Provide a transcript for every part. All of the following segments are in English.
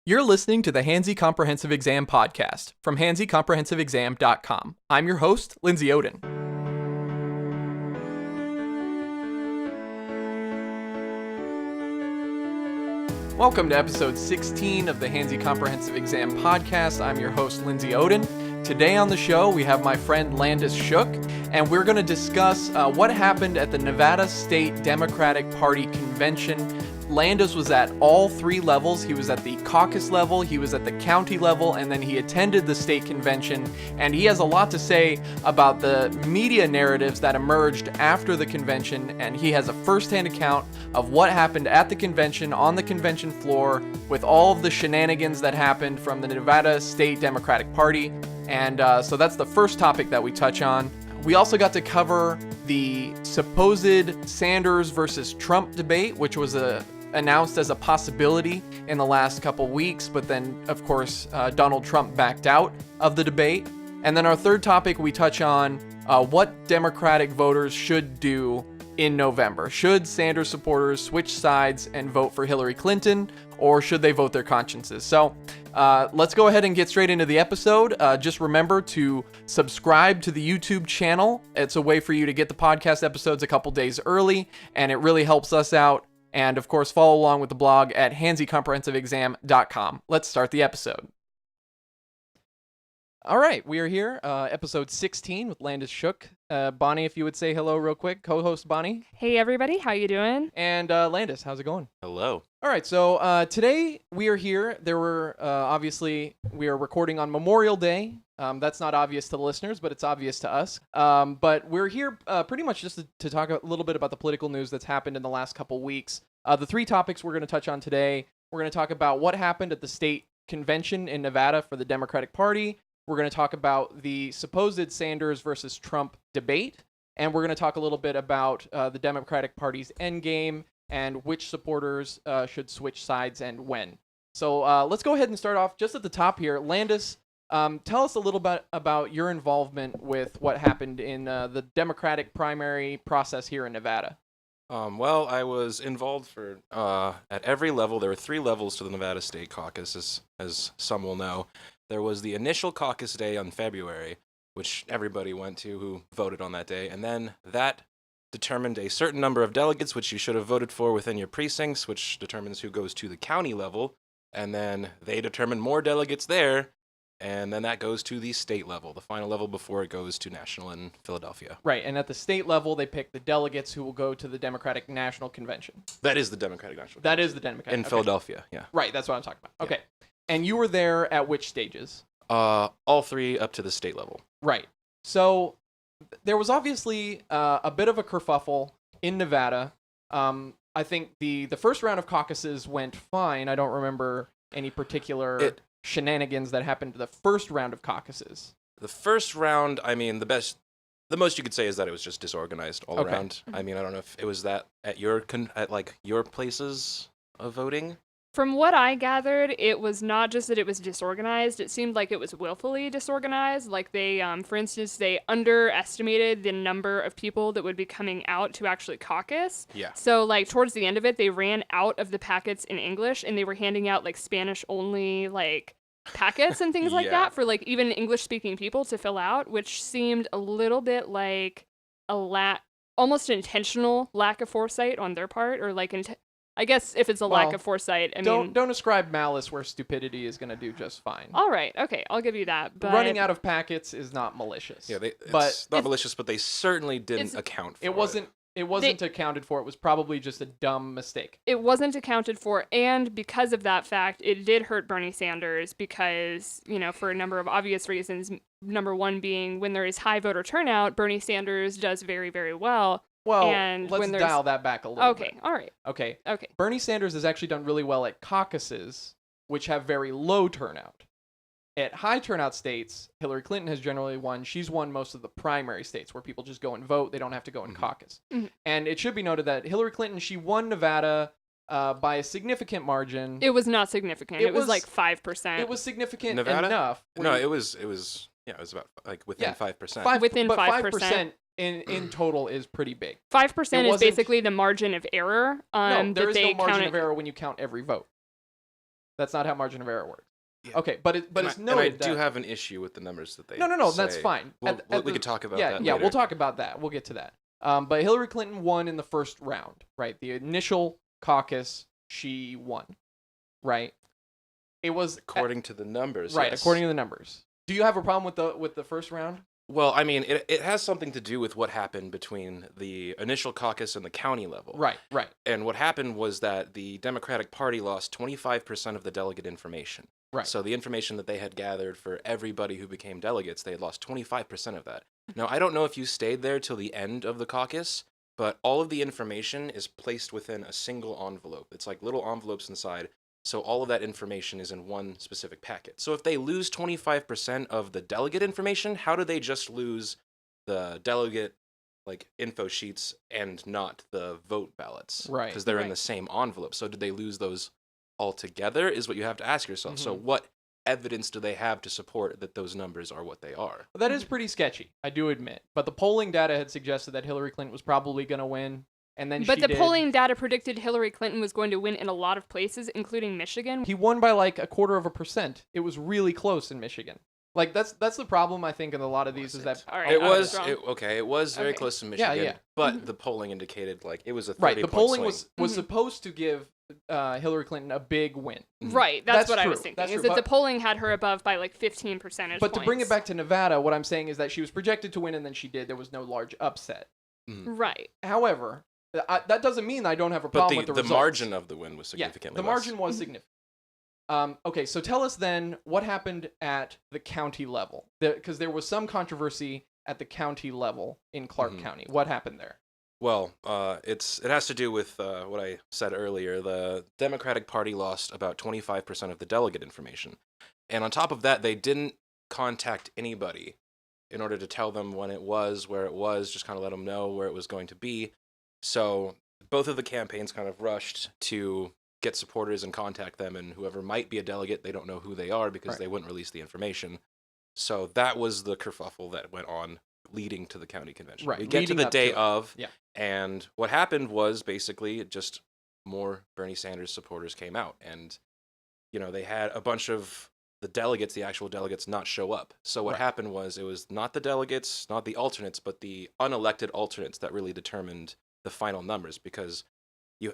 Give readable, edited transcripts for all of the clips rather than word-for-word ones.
You're listening to the Hansi Comprehensive Exam podcast from hansicomprehensiveexam.com. I'm your host, Lindsay Oden. Welcome to episode 16 of the Hansi Comprehensive Exam podcast. I'm your host, Lindsay Oden. Today on the show, we have my friend Landis Shook, and we're going to discuss what happened at the Nevada State Democratic Party convention. Landis was at all three levels. He was at the caucus level, he was at the county level, and then he attended the state convention. And he has a lot to say about the media narratives that emerged after the convention. And he has a firsthand account of what happened at the convention, on the convention floor, with all of the shenanigans that happened from the Nevada State Democratic Party. And so that's the first topic that we touch on. We also got to cover the supposed Sanders versus Trump debate, which was announced as a possibility in the last couple weeks, but then, of course, Donald Trump backed out of the debate. And then our third topic, we touch on what Democratic voters should do in November. Should Sanders supporters switch sides and vote for Hillary Clinton, or should they vote their consciences? So let's go ahead and get straight into the episode. Just remember to subscribe to the YouTube channel. It's a way for you to get the podcast episodes a couple days early, and it really helps us out. And of course, follow along with the blog at hansicomprehensiveexam.com. Let's start the episode. All right, we are here, episode 16 with Landis Shook. Bonnie, if you would say hello real quick, co-host Bonnie. Hey everybody, how you doing? And Landis, how's it going? Hello. All right, so today we are here. There were, obviously, we are recording on Memorial Day. That's not obvious to the listeners, but it's obvious to us. But we're here pretty much just to talk a little bit about the political news that's happened in the last couple weeks. The three topics we're going to touch on today, we're going to talk about what happened at the state convention in Nevada for the Democratic Party. We're going to talk about the supposed Sanders versus Trump debate. And we're going to talk a little bit about the Democratic Party's endgame and which supporters should switch sides and when. So let's go ahead and start off just at the top here. Landis, tell us a little bit about your involvement with what happened in the Democratic primary process here in Nevada. Well, I was involved for at every level. There were three levels to the Nevada State Caucus, as some will know. There was the initial caucus day on February, which everybody went to who voted on that day, and then that determined a certain number of delegates which you should have voted for within your precincts, which determines who goes to the county level, and then they determine more delegates there, and then that goes to the state level, the final level before it goes to national in Philadelphia. Right, and at the state level, they pick the delegates who will go to the Democratic National Convention. That is the Democratic National That Convention. is the Democratic. In Philadelphia, yeah. Right, that's what I'm talking about. Yeah. Okay. And you were there at which stages? All three up to the state level. Right. So there was obviously a bit of a kerfuffle in Nevada. I think the first round of caucuses went fine. I don't remember any particular shenanigans that happened to the first round of caucuses. The first round, I mean, the most you could say is that it was just disorganized all around. I mean, I don't know if it was that at your places of voting. From what I gathered, it was not just that it was disorganized, it seemed like it was willfully disorganized. Like they, for instance, they underestimated the number of people that would be coming out to actually caucus. Yeah. So like towards the end of it, they ran out of the packets in English and they were handing out like Spanish only like packets and things like that for like even English speaking people to fill out, which seemed a little bit like almost intentional lack of foresight on their part, or like I guess if it's a lack of foresight, I mean... Don't ascribe malice where stupidity is going to do just fine. All right, okay, I'll give you that. But running out of packets is not malicious. Yeah, it's not malicious, but they certainly didn't account for it. It wasn't accounted for. It was probably just a dumb mistake. It wasn't accounted for, and because of that fact, it did hurt Bernie Sanders because, for a number of obvious reasons. Number one being when there is high voter turnout, Bernie Sanders does very, very well. Well, and let's dial that back a little bit. Okay, all right. Okay. Okay. Bernie Sanders has actually done really well at caucuses, which have very low turnout. At high turnout states, Hillary Clinton has generally won. She's won most of the primary states where people just go and vote. They don't have to go and caucus. Mm-hmm. And it should be noted that Hillary Clinton, she won Nevada by a significant margin. It was not significant. It was like 5%. It was significant Nevada? enough. No, it was about like within 5%. Within 5%. 5%. In total is pretty big. 5% is basically the margin of error. No, there that is they no margin counted. of error when you count every vote. That's not how margin of error works. Yeah. Okay, but it's noted and I do have an issue with the numbers that they No, say. that's fine. We could talk about that later. Yeah, we'll talk about that. We'll get to that. But Hillary Clinton won in the first round, right? The initial caucus, she won, right? It was according to the numbers. Right, yes. according to the numbers. Do you have a problem with the first round? Well, I mean, it has something to do with what happened between the initial caucus and the county level. Right. And what happened was that the Democratic Party lost 25% of the delegate information. Right. So the information that they had gathered for everybody who became delegates, they had lost 25% of that. Now, I don't know if you stayed there till the end of the caucus, but all of the information is placed within a single envelope. It's like little envelopes inside. So all of that information is in one specific packet. So if they lose 25% of the delegate information, how do they just lose the delegate info sheets and not the vote ballots? Right. Because they're in the same envelope. So did they lose those altogether is what you have to ask yourself. Mm-hmm. So what evidence do they have to support that those numbers are what they are? Well, that is pretty sketchy, I do admit. But the polling data had suggested that Hillary Clinton was probably going to win. And then But the polling data predicted Hillary Clinton was going to win in a lot of places, including Michigan. He won by like 0.25%. It was really close in Michigan. Like that's the problem I think in a lot of these is that All right, it was very close to Michigan. Yeah. But the polling indicated it was a 30 right. The polling swing. was supposed to give Hillary Clinton a big win. Right, that's what true. I was thinking. That's is true, that the polling had her above by 15 percentage But points. to bring it back to Nevada, what I'm saying is that she was projected to win and then she did. There was no large upset. Right. However, that doesn't mean I don't have a problem with the results. The margin of the win was significantly the less. margin was significant. Okay, so tell us then what happened at the county level, because there was some controversy at the county level in Clark County. What happened there? Well, it has to do with what I said earlier. The Democratic Party lost about 25% of the delegate information, and on top of that, they didn't contact anybody in order to tell them when it was, where it was, just kind of let them know where it was going to be. So both of the campaigns kind of rushed to get supporters and contact them, and whoever might be a delegate, they don't know who they are because they wouldn't release the information. So that was the kerfuffle that went on leading to the county convention. Right. We get to the day of, Yeah. and what happened was basically just more Bernie Sanders supporters came out, and they had a bunch of the delegates, the actual delegates, not show up. So what happened was it was not the delegates, not the alternates, but the unelected alternates that really determined the final numbers, because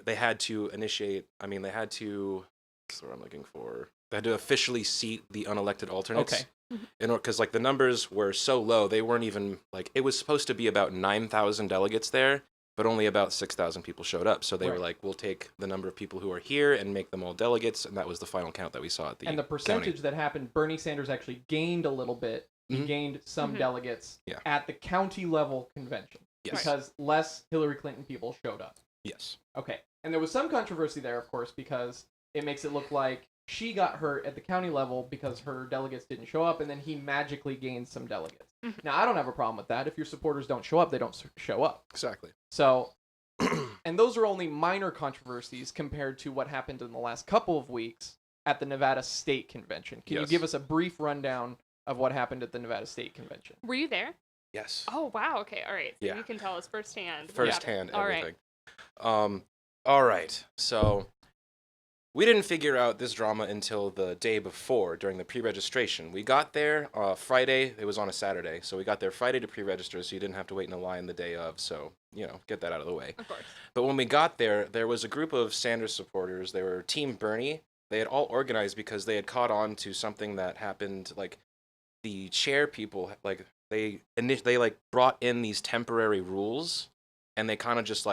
they had to initiate. I mean, they had to. That's what I'm looking for. They had to officially seat the unelected alternates. Okay. Because the numbers were so low, they weren't even it was supposed to be about 9,000 delegates there, but only about 6,000 people showed up. So they were like, we'll take the number of people who are here and make them all delegates, and that was the final count that we saw at the. And the percentage county. that happened, Bernie Sanders actually gained a little bit. He gained some delegates at the county level convention because less Hillary Clinton people showed up. Yes. Okay. And there was some controversy there, of course, because it makes it look like she got hurt at the county level because her delegates didn't show up, and then he magically gained some delegates. Now, I don't have a problem with that. If your supporters don't show up, they don't show up. Exactly. So, and those are only minor controversies compared to what happened in the last couple of weeks at the Nevada State Convention. Can you give us a brief rundown of what happened at the Nevada State Convention? Were you there? Yes. Oh, wow. Okay. All right. So Yeah. you can tell us firsthand. Firsthand, All everything. right. All right. So we didn't figure out this drama until the day before during the pre-registration. We got there Friday. It was on a Saturday, so we got there Friday to pre-register, so you didn't have to wait in a line the day of. So get that out of the way. Of course. But when we got there, there was a group of Sanders supporters. They were Team Bernie. They had all organized because they had caught on to something that happened. The chair people, they brought in these temporary rules, and they kind of just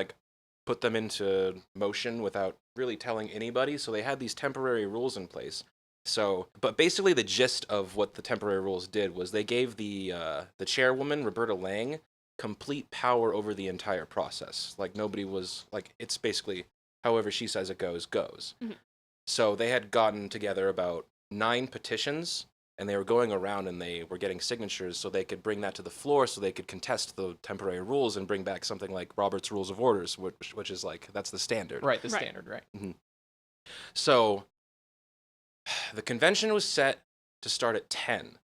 put them into motion without really telling anybody. So they had these temporary rules in place. So, but basically the gist of what the temporary rules did was they gave the chairwoman, Roberta Lang, complete power over the entire process. Nobody was it's basically however she says it goes. Mm-hmm. So they had gotten together about 9 petitions, and they were going around and they were getting signatures so they could bring that to the floor so they could contest the temporary rules and bring back something like Robert's Rules of Orders, which is that's the standard. Right, standard, right. Mm-hmm. So the convention was set to start at 10.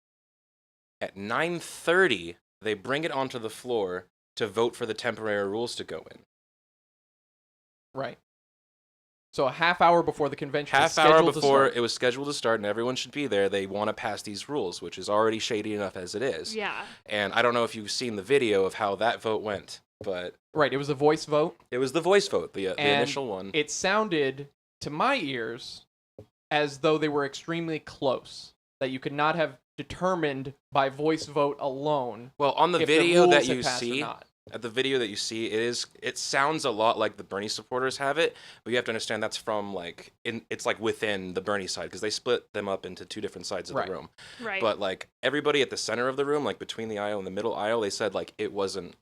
At 9:30, they bring it onto the floor to vote for the temporary rules to go in. Right. So a half hour before the convention half is hour scheduled to before start. it was scheduled to start and everyone should be there, they want to pass these rules, which is already shady enough as it is. Yeah. And I don't know if you've seen the video of how that vote went, but Right, it was a voice vote. it was the voice vote, the And initial one. it sounded, to my ears, as though they were extremely close. That you could not have determined by voice vote alone. Well, on the if video rules that had you passed or see, not. at the video that you see, it sounds a lot like the Bernie supporters have it, but you have to understand that's from it's like within the Bernie side because they split them up into two different sides of Right. the room. Right. But like everybody at the center of the room, like between the aisle and the middle aisle, they said like it wasn't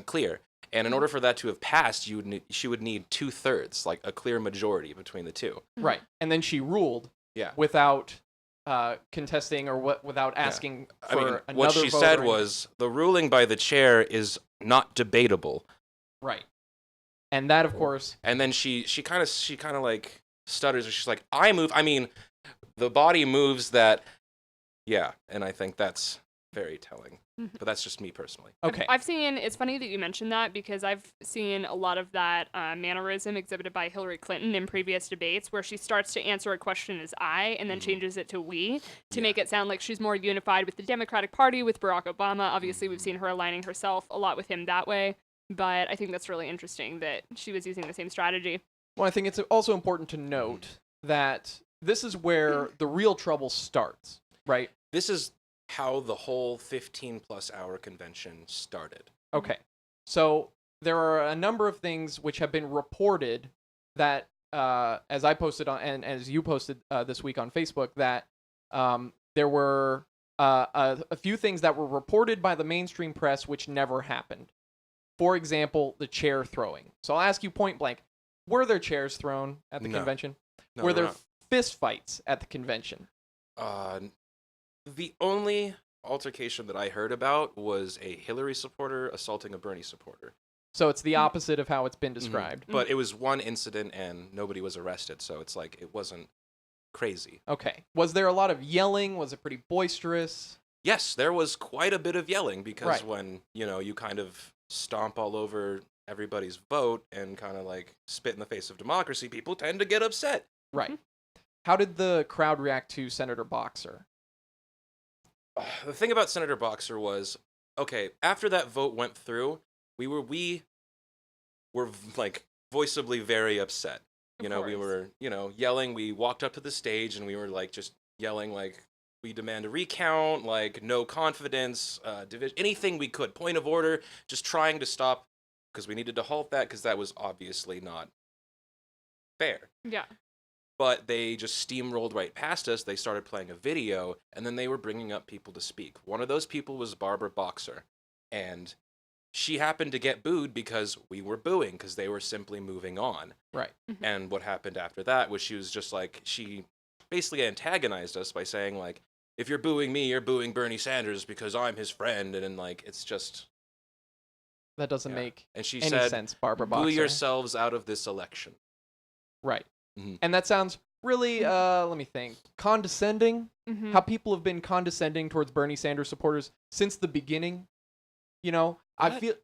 clear. And in order for that to have passed, she would need 2/3, like a clear majority between the two. Right, and then she ruled. Yeah. Without contesting or without asking for another what she vote said or was the ruling by the chair is not debatable. right, and that of course. And then she kind of like stutters, and she's like, "I move. I mean, the body moves that." Yeah, and I think that's very telling. But that's just me personally. Okay. I've seen, it's funny that you mentioned that because I've seen a lot of that mannerism exhibited by Hillary Clinton in previous debates where she starts to answer a question as I and then changes it to we to make it sound like she's more unified with the Democratic Party, with Barack Obama. Obviously, we've seen her aligning herself a lot with him that way. But I think that's really interesting that she was using the same strategy. Well, I think it's also important to note that this is where the real trouble starts, right? This is how the whole 15-plus hour convention started. Okay. So there are a number of things which have been reported that, as I posted on, and as you posted this week on Facebook, that there were a few things that were reported by the mainstream press which never happened. For example, the chair throwing. So I'll ask you point blank, were there chairs thrown at the convention? No, were there not. fist fights at the convention? The only altercation that I heard about was a Hillary supporter assaulting a Bernie supporter. So it's the opposite of how it's been described. But it was one incident and nobody was arrested, so it's like it wasn't crazy. Okay. Was there a lot of yelling? Was it pretty boisterous? Yes, there was quite a bit of yelling because Right. when, you kind of stomp all over everybody's vote and kind of like spit in the face of democracy, people tend to get upset. Right. How did the crowd react to Senator Boxer? The thing about Senator Boxer was, okay, after that vote went through, we were like voiceably very upset. We were, yelling. We walked up to the stage and we were like just yelling like we demand a recount, like no confidence, division, anything we could, point of order, just trying to stop because we needed to halt that because that was obviously not fair. Yeah. But they just steamrolled right past us. They started playing a video, and then they were bringing up people to speak. One of those people was Barbara Boxer, and she happened to get booed because we were booing, because they were simply moving on. Right. And what happened after that was she was just like, she basically antagonized us by saying, like, if you're booing me, you're booing Bernie Sanders because I'm his friend, and then, like, it's just... That doesn't make and she any said, sense, Barbara Boxer. boo yourselves out of this election. Right. Mhm. And that sounds really, let me think, condescending. Mm-hmm. How people have been condescending towards Bernie Sanders supporters since the beginning. I feel,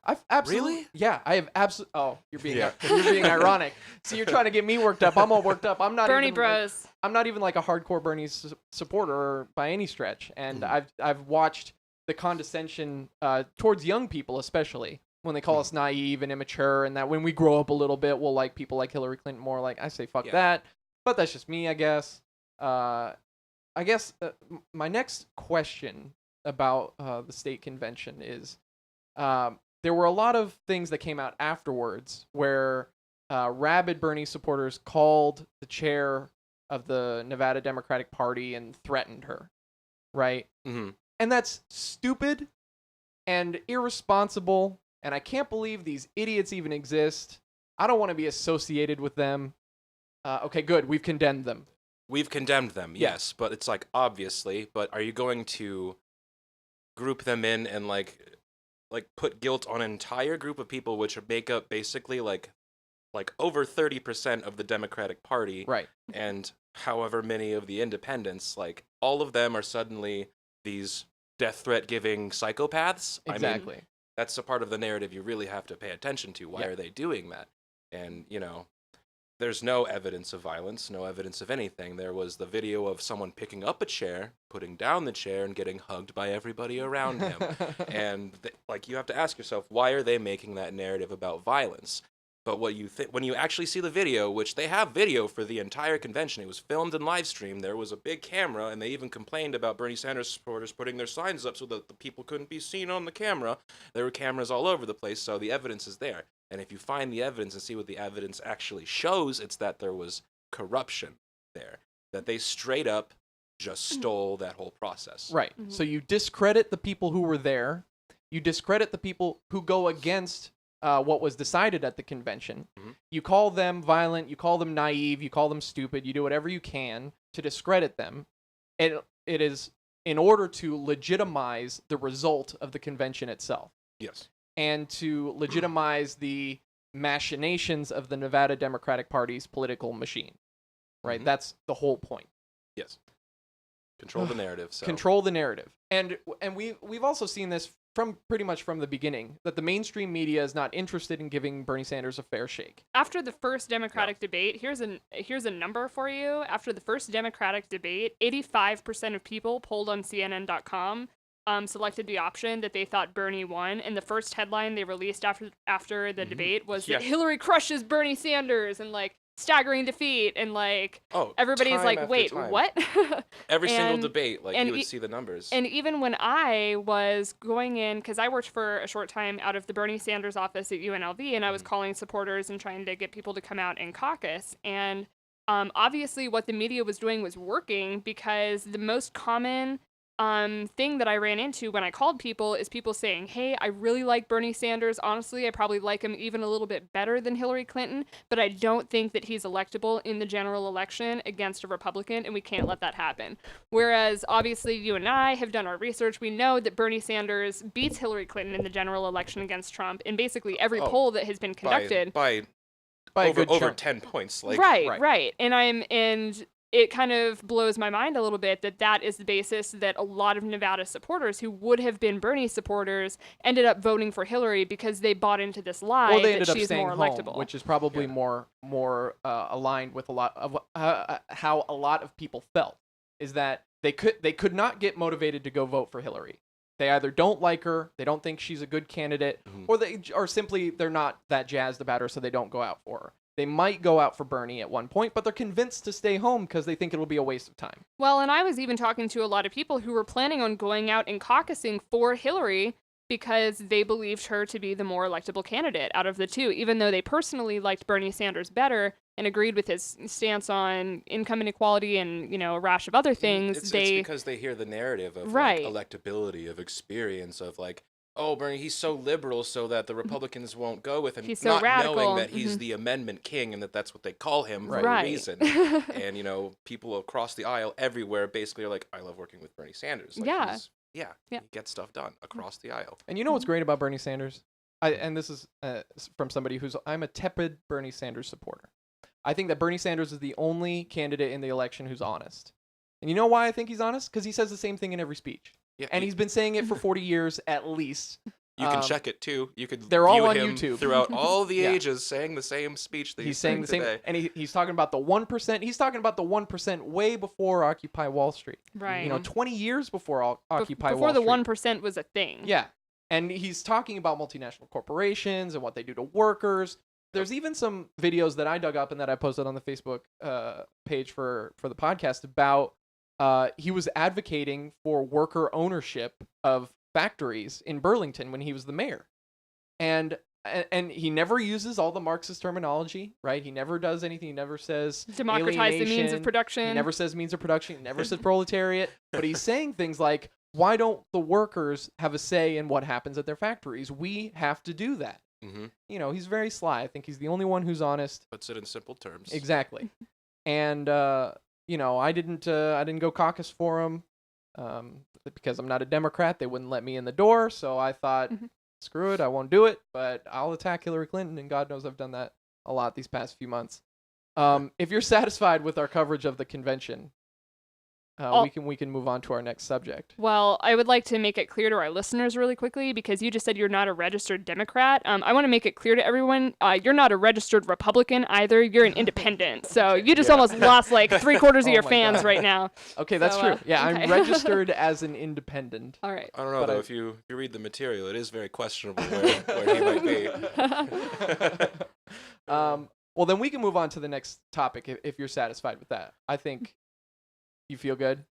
I've absolutely, Really? yeah, I have absolutely, oh, you're being Yeah. ironic. So you're trying to get me worked up. I'm all worked up. I'm not Bernie even, bros. I'm not even like a hardcore Bernie supporter by any stretch. And I've watched the condescension towards young people, especially when they call us naive and immature, and that when we grow up a little bit, we'll like people like Hillary Clinton more. Like, I say fuck that, but that's just me, I guess. My next question about the state convention is, there were a lot of things that came out afterwards where rabid Bernie supporters called the chair of the Nevada Democratic Party and threatened her, right? Mm-hmm. And that's stupid and irresponsible, and I can't believe these idiots even exist. I don't want to be associated with them. Okay, good. We've condemned them. We've condemned them, yes, but it's like, obviously, but are you going to group them in and like put guilt on an entire group of people which make up basically like over 30% of the Democratic Party, Right. and however many of the independents, like all of them are suddenly these death threat giving psychopaths? Exactly. I mean, that's a part of the narrative you really have to pay attention to. Why are they doing that? And, there's no evidence of violence, no evidence of anything. There was the video of someone picking up a chair, putting down the chair, and getting hugged by everybody around him. And like, you have to ask yourself, why are they making that narrative about violence? But what you when you actually see the video, which they have video for the entire convention, it was filmed and live streamed. There was a big camera, and they even complained about Bernie Sanders supporters putting their signs up so that the people couldn't be seen on the camera. There were cameras all over the place, so the evidence is there. And if you find the evidence and see what the evidence actually shows, it's that there was corruption there, that they straight up just stole that whole process. Right. Mm-hmm. So you discredit the people who were there. You discredit the people who go against what was decided at the convention. Mm-hmm. You call them violent. You call them naive. You call them stupid. You do whatever you can to discredit them. It is in order to legitimize the result of the convention itself. Yes. And to legitimize the machinations of the Nevada Democratic Party's political machine. Right? Mm-hmm. That's the whole point. Yes. Control the narrative. So. Control the narrative. And we've also seen this from pretty much from the beginning, that the mainstream media is not interested in giving Bernie Sanders a fair shake. After the first Democratic debate, here's a number for you. After the first Democratic debate, 85% of people polled on CNN.com selected the option that they thought Bernie won, and the first headline they released after the debate was that Hillary crushes Bernie Sanders, and like staggering defeat, and like everybody's like, wait, what? Every single debate, like you would see the numbers. And even when I was going in, because I worked for a short time out of the Bernie Sanders office at UNLV, and I was calling supporters and trying to get people to come out and caucus, and obviously what the media was doing was working, because the most common thing that I ran into when I called people is people saying, hey, I really like Bernie Sanders. Honestly, I probably like him even a little bit better than Hillary Clinton, but I don't think that he's electable in the general election against a Republican, and we can't let that happen. Whereas, obviously, you and I have done our research. We know that Bernie Sanders beats Hillary Clinton in the general election against Trump in basically every poll that has been conducted. By over 10 points. Like, right. And it kind of blows my mind a little bit that is the basis that a lot of Nevada supporters who would have been Bernie supporters ended up voting for Hillary, because they bought into this lie that she's more electable. Which is probably more aligned with a lot of how a lot of people felt, is that they could not get motivated to go vote for Hillary. They either don't like her, they don't think she's a good candidate, or simply they're not that jazzed about her, so they don't go out for her. They might go out for Bernie at one point, but they're convinced to stay home because they think it'll be a waste of time. Well, and I was even talking to a lot of people who were planning on going out and caucusing for Hillary because they believed her to be the more electable candidate out of the two, even though they personally liked Bernie Sanders better and agreed with his stance on income inequality and, a rash of other things. It's because they hear the narrative of like, electability, of experience, of like, oh, Bernie, he's so liberal so that the Republicans won't go with him. He's so not radical. Knowing that he's the amendment king and that's what they call him for a reason. And, people across the aisle everywhere basically are like, I love working with Bernie Sanders. Like, he gets stuff done across the aisle. And you know what's great about Bernie Sanders? And this is from somebody I'm a tepid Bernie Sanders supporter. I think that Bernie Sanders is the only candidate in the election who's honest. And you know why I think he's honest? Because he says the same thing in every speech. Yeah, and he's been saying it for 40 years at least. You can check it too. You could they're all on him YouTube throughout all the ages, saying the same speech that he's saying the today. same. And he's talking about the 1%. He's talking about the 1% way before Occupy Wall Street. Right. 20 years before Occupy Wall Street. Before the 1% was a thing. Yeah. And he's talking about multinational corporations and what they do to workers. There's even some videos that I dug up and that I posted on the Facebook page for the podcast about he was advocating for worker ownership of factories in Burlington when he was the mayor. And he never uses all the Marxist terminology, right? He never does anything. He never says democratize the means of production. He never says means of production. He never says proletariat. But he's saying things like, why don't the workers have a say in what happens at their factories? We have to do that. Mm-hmm. He's very sly. I think he's the only one who's honest. Puts it in simple terms. Exactly. And I didn't go caucus for him because I'm not a Democrat. They wouldn't let me in the door, so I thought, screw it, I won't do it. But I'll attack Hillary Clinton, and God knows I've done that a lot these past few months. If you're satisfied with our coverage of the convention, we can move on to our next subject. Well, I would like to make it clear to our listeners really quickly, because you just said you're not a registered Democrat. I want to make it clear to everyone, you're not a registered Republican either. You're an independent. So you just almost lost like 3/4 of your fans right now. Okay, that's true. Yeah, okay. I'm registered as an independent. All right. I don't know, though. If you read the material, it is very questionable where he might be. Well, then we can move on to the next topic if you're satisfied with that. I think you feel good.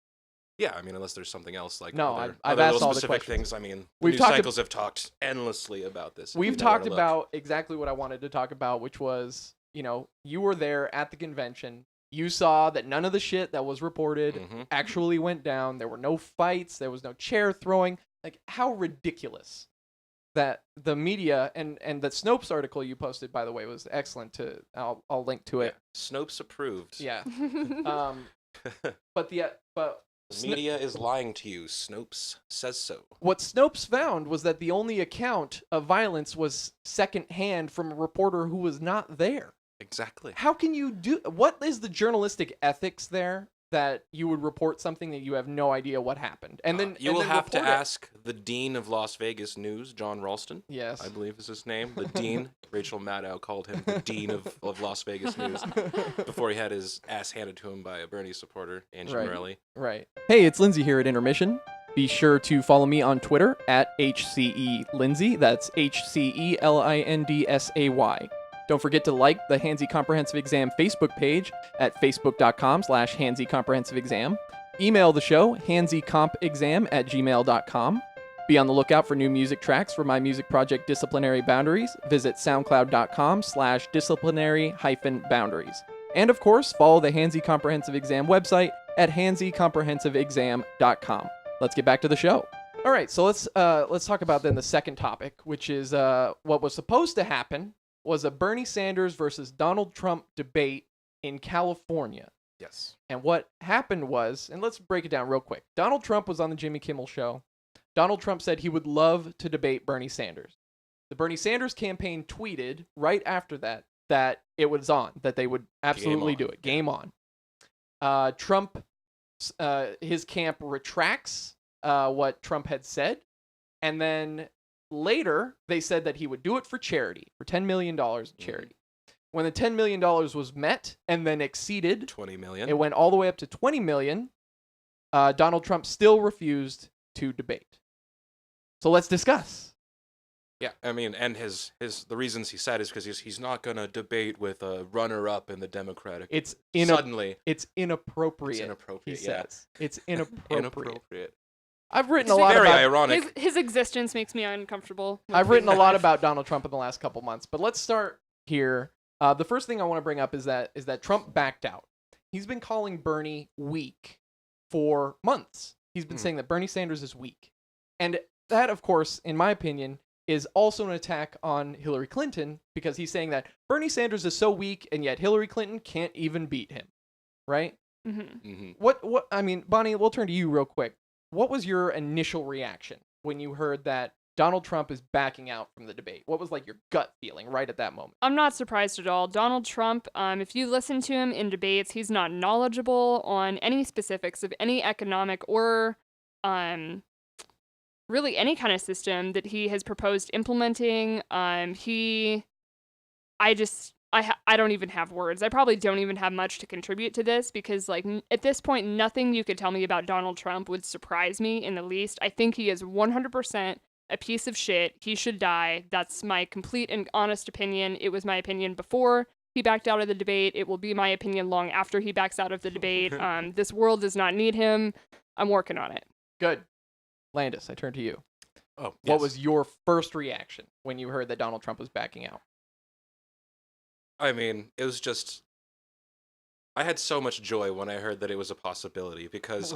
Yeah, I mean, unless there's something else like I've other asked little all the specific questions. things. I mean, We've news talked cycles have talked endlessly about this. We've talked about exactly what I wanted to talk about, which was, you were there at the convention. You saw that none of the shit that was reported actually went down. There were no fights. There was no chair throwing. Like, how ridiculous that the media and the Snopes article you posted, by the way, was excellent. I'll link to it. Yeah. Snopes approved. Yeah. But media is lying to you. Snopes says so. What Snopes found was that the only account of violence was secondhand from a reporter who was not there. Exactly. How can you what is the journalistic ethics there that you would report something that you have no idea what happened? And then you will have to ask the Dean of Las Vegas News, John Ralston. Yes. I believe is his name. The Dean. Rachel Maddow called him the Dean of Las Vegas News before he had his ass handed to him by a Bernie supporter, Angie Morelli. Right. Hey, it's Lindsay here at Intermission. Be sure to follow me on Twitter at HCELindsay. That's HCELINDSAY. Don't forget to like the Hansi Comprehensive Exam Facebook page at facebook.com/Hansi Comprehensive Exam. Email the show, hansicompexam@gmail.com. Be on the lookout for new music tracks for my music project Disciplinary Boundaries. Visit soundcloud.com/disciplinary-boundaries. And of course, follow the Hansi Comprehensive Exam website at hansicomprehensiveexam.com. Let's get back to the show. All right, so let's talk about then the second topic, which is what was supposed to happen was a Bernie Sanders versus Donald Trump debate in California. Yes. And what happened was, and let's break it down real quick. Donald Trump was on the Jimmy Kimmel show. Donald Trump said he would love to debate Bernie Sanders. The Bernie Sanders campaign tweeted right after that it was on, that they would absolutely do it. Game on. Trump, his camp retracts what Trump had said, and then later, they said that he would do it for charity, for $10 million in charity. When the $10 million was met and then exceeded, $20 million. It went all the way up to $20 million. Donald Trump still refused to debate. So let's discuss. Yeah, I mean, and the reasons he said is because he's not going to debate with a runner-up in the Democratic. It's inappropriate. It's inappropriate. He says. It's inappropriate. I've written a lot very about ironic. His existence makes me uncomfortable. I've written a lot about Donald Trump in the last couple months, but let's start here. The first thing I want to bring up is that Trump backed out. He's been calling Bernie weak for months. He's been saying that Bernie Sanders is weak. And that, of course, in my opinion, is also an attack on Hillary Clinton, because he's saying that Bernie Sanders is so weak and yet Hillary Clinton can't even beat him. Right? What I mean, Bonnie, we'll turn to you real quick. What was your initial reaction when you heard that Donald Trump is backing out from the debate? What was like your gut feeling right at that moment? I'm not surprised at all. Donald Trump, if you listen to him in debates, he's not knowledgeable on any specifics of any economic or really any kind of system that he has proposed implementing. I don't even have words. I probably don't even have much to contribute to this, because like at this point, nothing you could tell me about Donald Trump would surprise me in the least. I think he is 100% a piece of shit. He should die. That's my complete and honest opinion. It was my opinion before he backed out of the debate. It will be my opinion long after he backs out of the debate. This world does not need him. I'm working on it. Good. Landis, I turn to you. Oh, yes. What was your first reaction when you heard that Donald Trump was backing out? I mean, it was just, I had so much joy when I heard that it was a possibility, because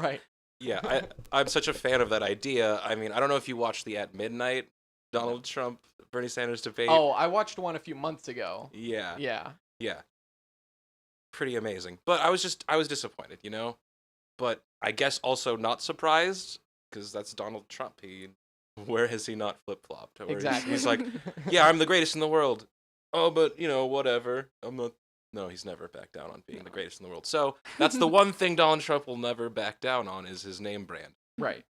yeah, I'm such a fan of that idea. I mean, I don't know if you watched the At Midnight Donald Trump Bernie Sanders debate. Oh, I watched one a few months ago. Yeah. Pretty amazing. But I was disappointed, But I guess also not surprised, because that's Donald Trump. Where has he not flip-flopped? Exactly. He's like, yeah, I'm the greatest in the world. Oh, but, whatever. I'm not No, he's never backed down on being the greatest in the world. So that's the one thing Donald Trump will never back down on is his name brand. Right.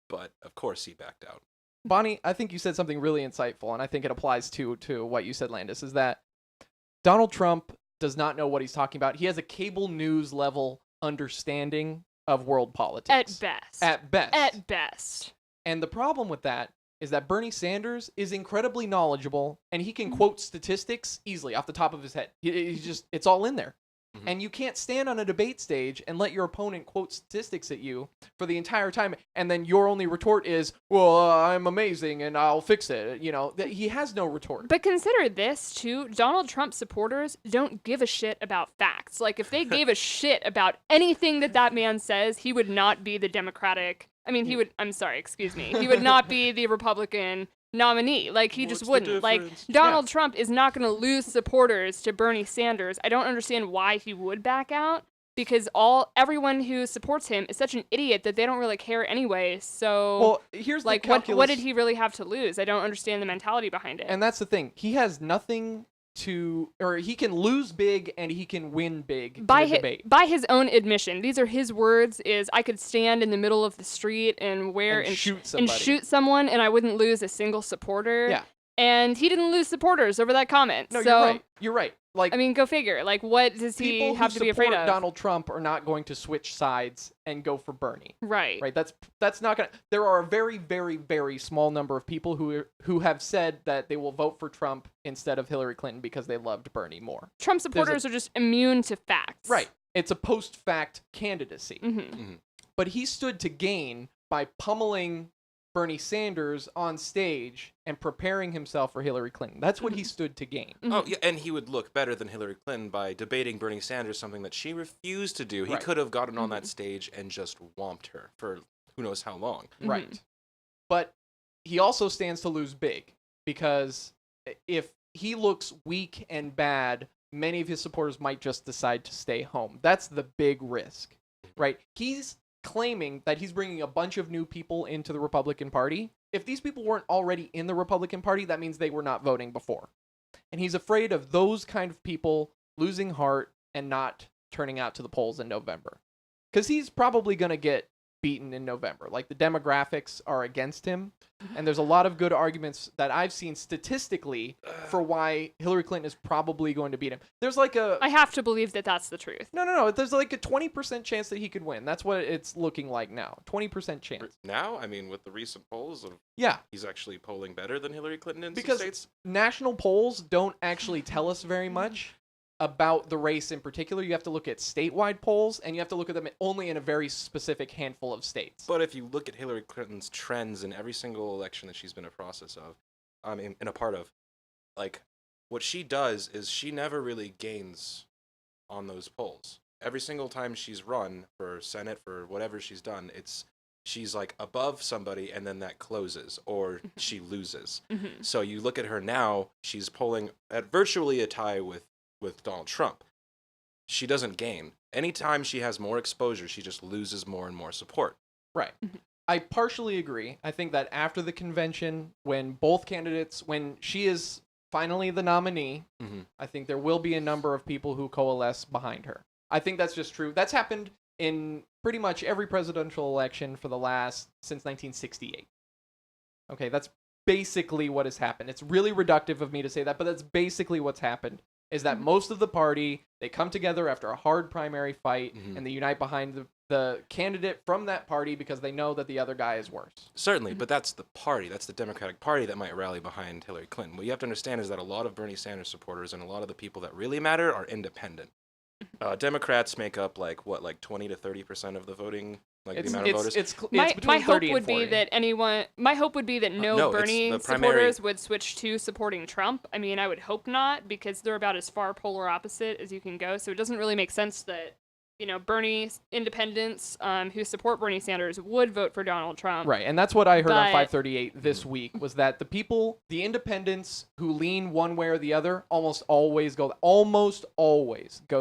But of course he backed out. Bonnie, I think you said something really insightful, and I think it applies to what you said, Landis, is that Donald Trump does not know what he's talking about. He has a cable news level understanding of world politics. At best. At best. At best. And the problem with that is that Bernie Sanders is incredibly knowledgeable, and he can quote statistics easily off the top of his head. He's just, it's all in there. Mm-hmm. And you can't stand on a debate stage and let your opponent quote statistics at you for the entire time, and then your only retort is, well, I'm amazing and I'll fix it. You know, he has no retort. But consider this, too. Donald Trump supporters don't give a shit about facts. Like, if they gave a shit about anything that man says, he would not be the Democratic... I mean, he would... I'm sorry, excuse me. He would not be the Republican nominee. Like, he just wouldn't. Like, Donald Trump is not going to lose supporters to Bernie Sanders. I don't understand why he would back out, because everyone who supports him is such an idiot that they don't really care anyway. So, well, here's like, the calculus. what did he really have to lose? I don't understand the mentality behind it. And that's the thing. He has nothing or he can lose big and he can win big by in the debate. By his own admission, these are his words, is I could stand in the middle of the street and shoot someone and I wouldn't lose a single supporter. Yeah. And he didn't lose supporters over that comment. No, so, you're right. Like, I mean, go figure. Like, what does he have to be afraid of? People who support Donald Trump are not going to switch sides and go for Bernie. Right. Right. That's not going to... There are a very, very, very small number of people who have said that they will vote for Trump instead of Hillary Clinton because they loved Bernie more. Trump supporters are just immune to facts. Right. It's a post-fact candidacy. Mm-hmm. Mm-hmm. But he stood to gain by pummeling Bernie Sanders on stage and preparing himself for Hillary Clinton. That's what he stood to gain. Mm-hmm. Oh, yeah, and he would look better than Hillary Clinton by debating Bernie Sanders, something that she refused to do. He Right. could have gotten on that stage and just whomped her for who knows how long. Right. But he also stands to lose big, because if he looks weak and bad, many of his supporters might just decide to stay home. That's the big risk, right? He's claiming that he's bringing a bunch of new people into the Republican Party. If these people weren't already in the Republican Party, that means they were not voting before. And he's afraid of those kind of people losing heart and not turning out to the polls in November. Because he's probably going to get beaten in November. Like, the demographics are against him, and there's a lot of good arguments that I've seen statistically for why Hillary Clinton is probably going to beat him. There's like I have to believe that that's the truth. No. There's like a 20% chance that he could win. That's what it's looking like now. 20% chance. Now, I mean, with the recent polls, Yeah. he's actually polling better than Hillary Clinton in Because some states. national polls don't actually tell us very much about the race in particular. You have to look at statewide polls, and you have to look at them only in a very specific handful of states. But if you look at Hillary Clinton's trends in every single election that she's been a process of, in a part of, like, what she does is she never really gains on those polls. Every single time she's run for Senate, for whatever she's done, she's like above somebody and then that closes, or she loses. Mm-hmm. So you look at her now, she's polling at virtually a tie with Donald Trump. She doesn't gain. Anytime she has more exposure, she just loses more and more support. Right. I partially agree. I think that after the convention, when she is finally the nominee, I think there will be a number of people who coalesce behind her. I think that's just true. That's happened in pretty much every presidential election since 1968. Okay, that's basically what has happened. It's really reductive of me to say that, but that's basically what's happened. Is that most of the party, they come together after a hard primary fight, and they unite behind the candidate from that party because they know that the other guy is worse. Certainly, but that's the party. That's the Democratic Party that might rally behind Hillary Clinton. What you have to understand is that a lot of Bernie Sanders supporters and a lot of the people that really matter are independent. Democrats make up, like 20 to 30% of the voting, the amount of voters. It's my between hope 30 would and 40. be that my hope would be that no Bernie supporters would switch to supporting Trump. I mean, I would hope not, because they're about as far polar opposite as you can go. So it doesn't really make sense that, Bernie independents who support Bernie Sanders would vote for Donald Trump. Right, and that's what I heard on 538 this week, was that the independents who lean one way or the other almost always go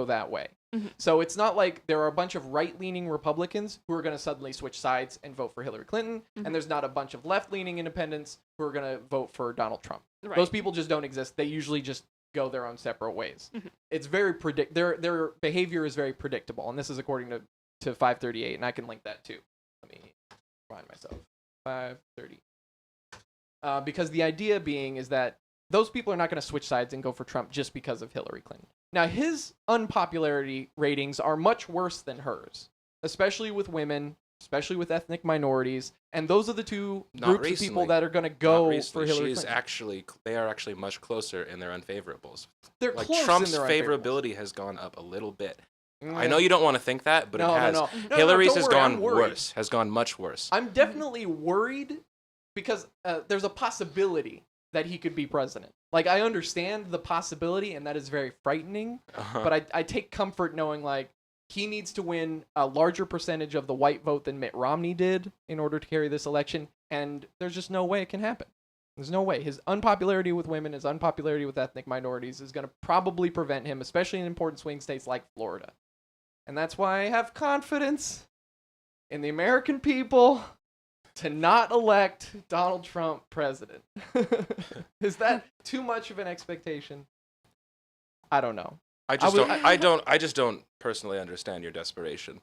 that way. Mm-hmm. So it's not like there are a bunch of right-leaning Republicans who are going to suddenly switch sides and vote for Hillary Clinton, and there's not a bunch of left-leaning independents who are going to vote for Donald Trump. Right. Those people just don't exist. They usually just go their own separate ways. It's very their behavior is very predictable, and this is according to 538, and I can link that too. Let me remind myself. 530. Because the idea being is that those people are not going to switch sides and go for Trump just because of Hillary Clinton. Now, his unpopularity ratings are much worse than hers, especially with women, especially with ethnic minorities, and those are the two groups of people that are going to go for Hillary Clinton. They are actually much closer in their unfavorables. They're like close Trump's in their favorability has gone up a little bit. I know you don't want to think that, but it has. No, Hillary's has gone worse, has gone much worse. I'm definitely worried because there's a possibility that he could be president. Like, I understand the possibility, and that is very frightening, but I take comfort knowing, like, he needs to win a larger percentage of the white vote than Mitt Romney did in order to carry this election, and there's just no way it can happen. There's no way. His unpopularity with women, his unpopularity with ethnic minorities is going to probably prevent him, especially in important swing states like Florida. And that's why I have confidence in the American people to not elect Donald Trump president. Is that too much of an expectation? I don't know. I just don't personally understand your desperation.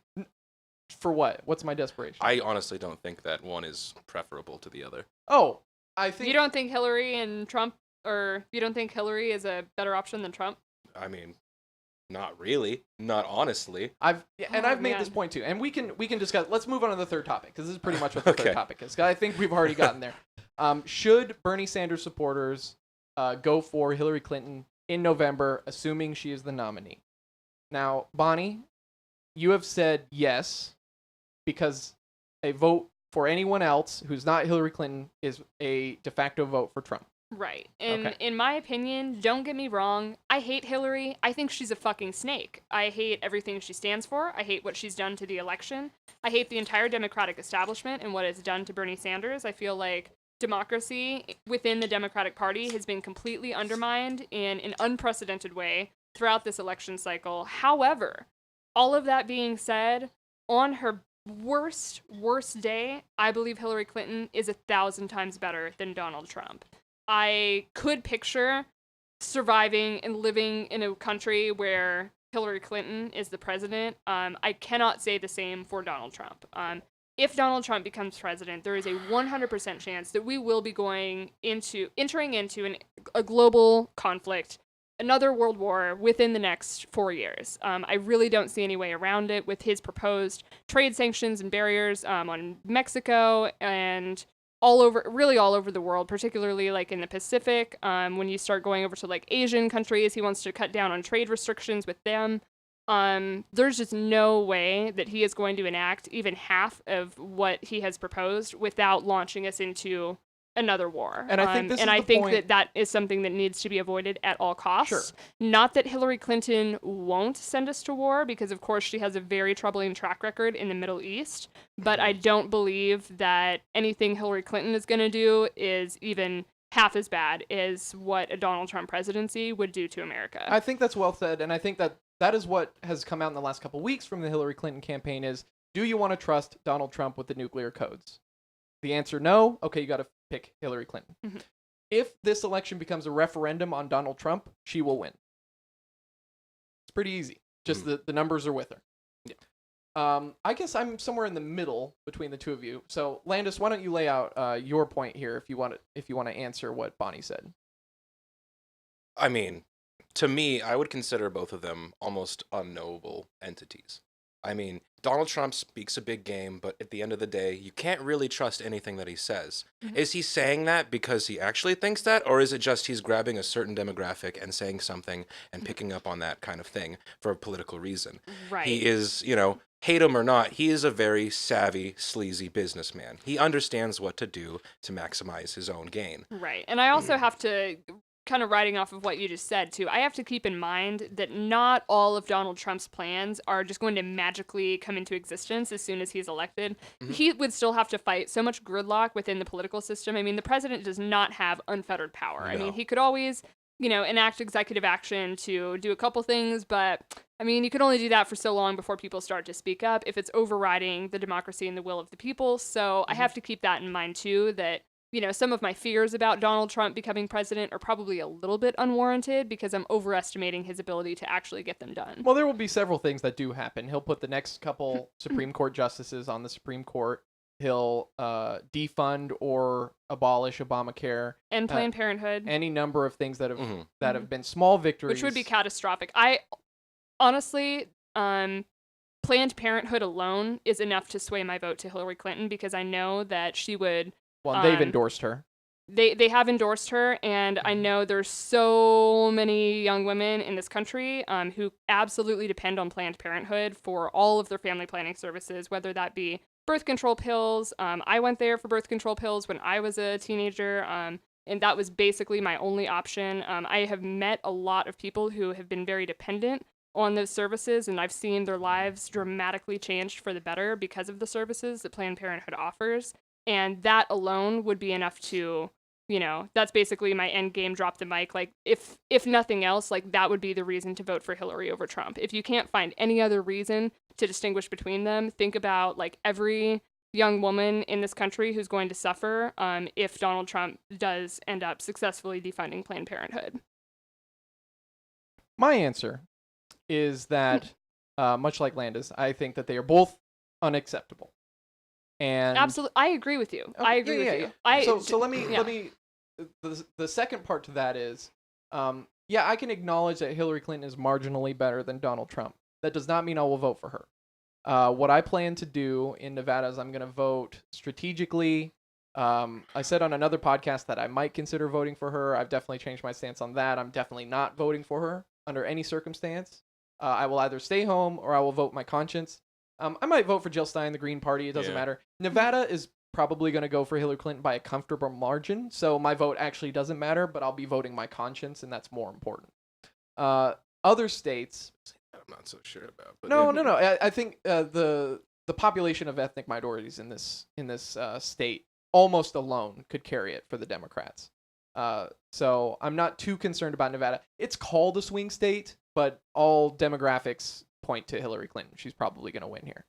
For what? What's my desperation? I honestly don't think that one is preferable to the other. Oh, I think... You don't think Hillary and Trump, or you don't think Hillary is a better option than Trump? I mean, not really. Not honestly. I've made this point too, and we can discuss. Let's move on to the third topic, because this is pretty much what the third topic is. I think we've already gotten there. Should Bernie Sanders supporters go for Hillary Clinton in November, assuming she is the nominee? Now, Bonnie, you have said yes, because a vote for anyone else who's not Hillary Clinton is a de facto vote for Trump. Right. And in my opinion, don't get me wrong, I hate Hillary. I think she's a fucking snake. I hate everything she stands for. I hate what she's done to the election. I hate the entire Democratic establishment and what it's done to Bernie Sanders. I feel like democracy within the Democratic Party has been completely undermined in an unprecedented way throughout this election cycle. However, all of that being said, on her worst day, I believe Hillary Clinton is 1,000 times better than Donald Trump. I could picture surviving and living in a country where Hillary Clinton is the president. I cannot say the same for Donald Trump. If Donald Trump becomes president, there is a 100% chance that we will be entering into a global conflict, another world war within the next 4 years. I really don't see any way around it with his proposed trade sanctions and barriers on Mexico and all over the world, particularly like in the Pacific. When you start going over to like Asian countries, he wants to cut down on trade restrictions with them. There's just no way that he is going to enact even half of what he has proposed without launching us into another war. And I think that is something that needs to be avoided at all costs. Sure. Not that Hillary Clinton won't send us to war, because of course she has a very troubling track record in the Middle East, but I don't believe that anything Hillary Clinton is going to do is even half as bad as what a Donald Trump presidency would do to America. I think that's well said, and I think that is what has come out in the last couple of weeks from the Hillary Clinton campaign is, do you want to trust Donald Trump with the nuclear codes? The answer, no. Okay, you got to pick Hillary Clinton. Mm-hmm. If this election becomes a referendum on Donald Trump, she will win. It's pretty easy. Just the numbers are with her. Yeah. I guess I'm somewhere in the middle between the two of you. So, Landis, why don't you lay out your point here if you want to answer what Bonnie said? I mean, to me, I would consider both of them almost unknowable entities. I mean, Donald Trump speaks a big game, but at the end of the day, you can't really trust anything that he says. Mm-hmm. Is he saying that because he actually thinks that, or is it just he's grabbing a certain demographic and saying something and picking up on that kind of thing for a political reason? Right. He is, hate him or not, he is a very savvy, sleazy businessman. He understands what to do to maximize his own gain. Right. And I also have to, kind of riding off of what you just said, too, I have to keep in mind that not all of Donald Trump's plans are just going to magically come into existence as soon as he's elected. Mm-hmm. He would still have to fight so much gridlock within the political system. I mean, the president does not have unfettered power. No. I mean, he could always, enact executive action to do a couple things, but, I mean, you could only do that for so long before people start to speak up if it's overriding the democracy and the will of the people. So I have to keep that in mind, too, that some of my fears about Donald Trump becoming president are probably a little bit unwarranted because I'm overestimating his ability to actually get them done. Well, there will be several things that do happen. He'll put the next couple Supreme Court justices on the Supreme Court. He'll defund or abolish Obamacare and Planned Parenthood. Any number of things that have been small victories, which would be catastrophic. I honestly, Planned Parenthood alone is enough to sway my vote to Hillary Clinton because I know that she would. Well, they've endorsed her. They have endorsed her, and I know there's so many young women in this country who absolutely depend on Planned Parenthood for all of their family planning services, whether that be birth control pills. I went there for birth control pills when I was a teenager, and that was basically my only option. I have met a lot of people who have been very dependent on those services, and I've seen their lives dramatically changed for the better because of the services that Planned Parenthood offers. And that alone would be enough to, that's basically my end game, drop the mic. Like, if nothing else, like, that would be the reason to vote for Hillary over Trump. If you can't find any other reason to distinguish between them, think about, like, every young woman in this country who's going to suffer if Donald Trump does end up successfully defunding Planned Parenthood. My answer is that, much like Landis, I think that they are both unacceptable. And absolutely, I agree with you. I agree with you. So let me. The second part to that is, I can acknowledge that Hillary Clinton is marginally better than Donald Trump. That does not mean I will vote for her. What I plan to do in Nevada is I'm going to vote strategically. I said on another podcast that I might consider voting for her. I've definitely changed my stance on that. I'm definitely not voting for her under any circumstance. I will either stay home or I will vote my conscience. I might vote for Jill Stein, the Green Party. It doesn't matter. Nevada is probably going to go for Hillary Clinton by a comfortable margin, so my vote actually doesn't matter, but I'll be voting my conscience, and that's more important. Other states... I'm not so sure about. But No. I think the population of ethnic minorities in this state almost alone could carry it for the Democrats. So I'm not too concerned about Nevada. It's called a swing state, but all demographics point to Hillary Clinton. She's probably going to win here.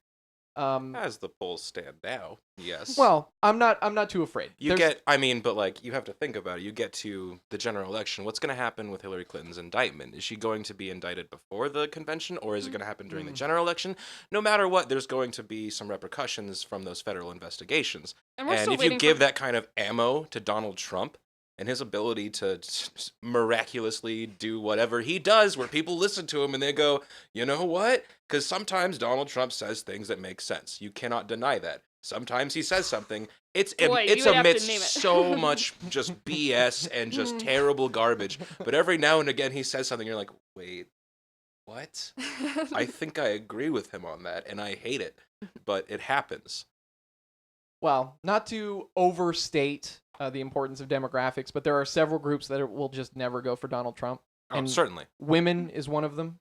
As the polls stand now, yes. Well, I'm not too afraid. But like, you have to think about it. You get to the general election. What's going to happen with Hillary Clinton's indictment? Is she going to be indicted before the convention, or is it going to happen during the general election? No matter what, there's going to be some repercussions from those federal investigations. And if you give that kind of ammo to Donald Trump and his ability to miraculously do whatever he does, where people listen to him and they go, you know what? Because sometimes Donald Trump says things that make sense. You cannot deny that. Sometimes he says something. It's amidst so much just BS and just terrible garbage. But every now and again he says something, you're like, wait, what? I think I agree with him on that, and I hate it. But it happens. Well, not to overstate the importance of demographics, but there are several groups that will just never go for Donald Trump. And certainly. Women is one of them,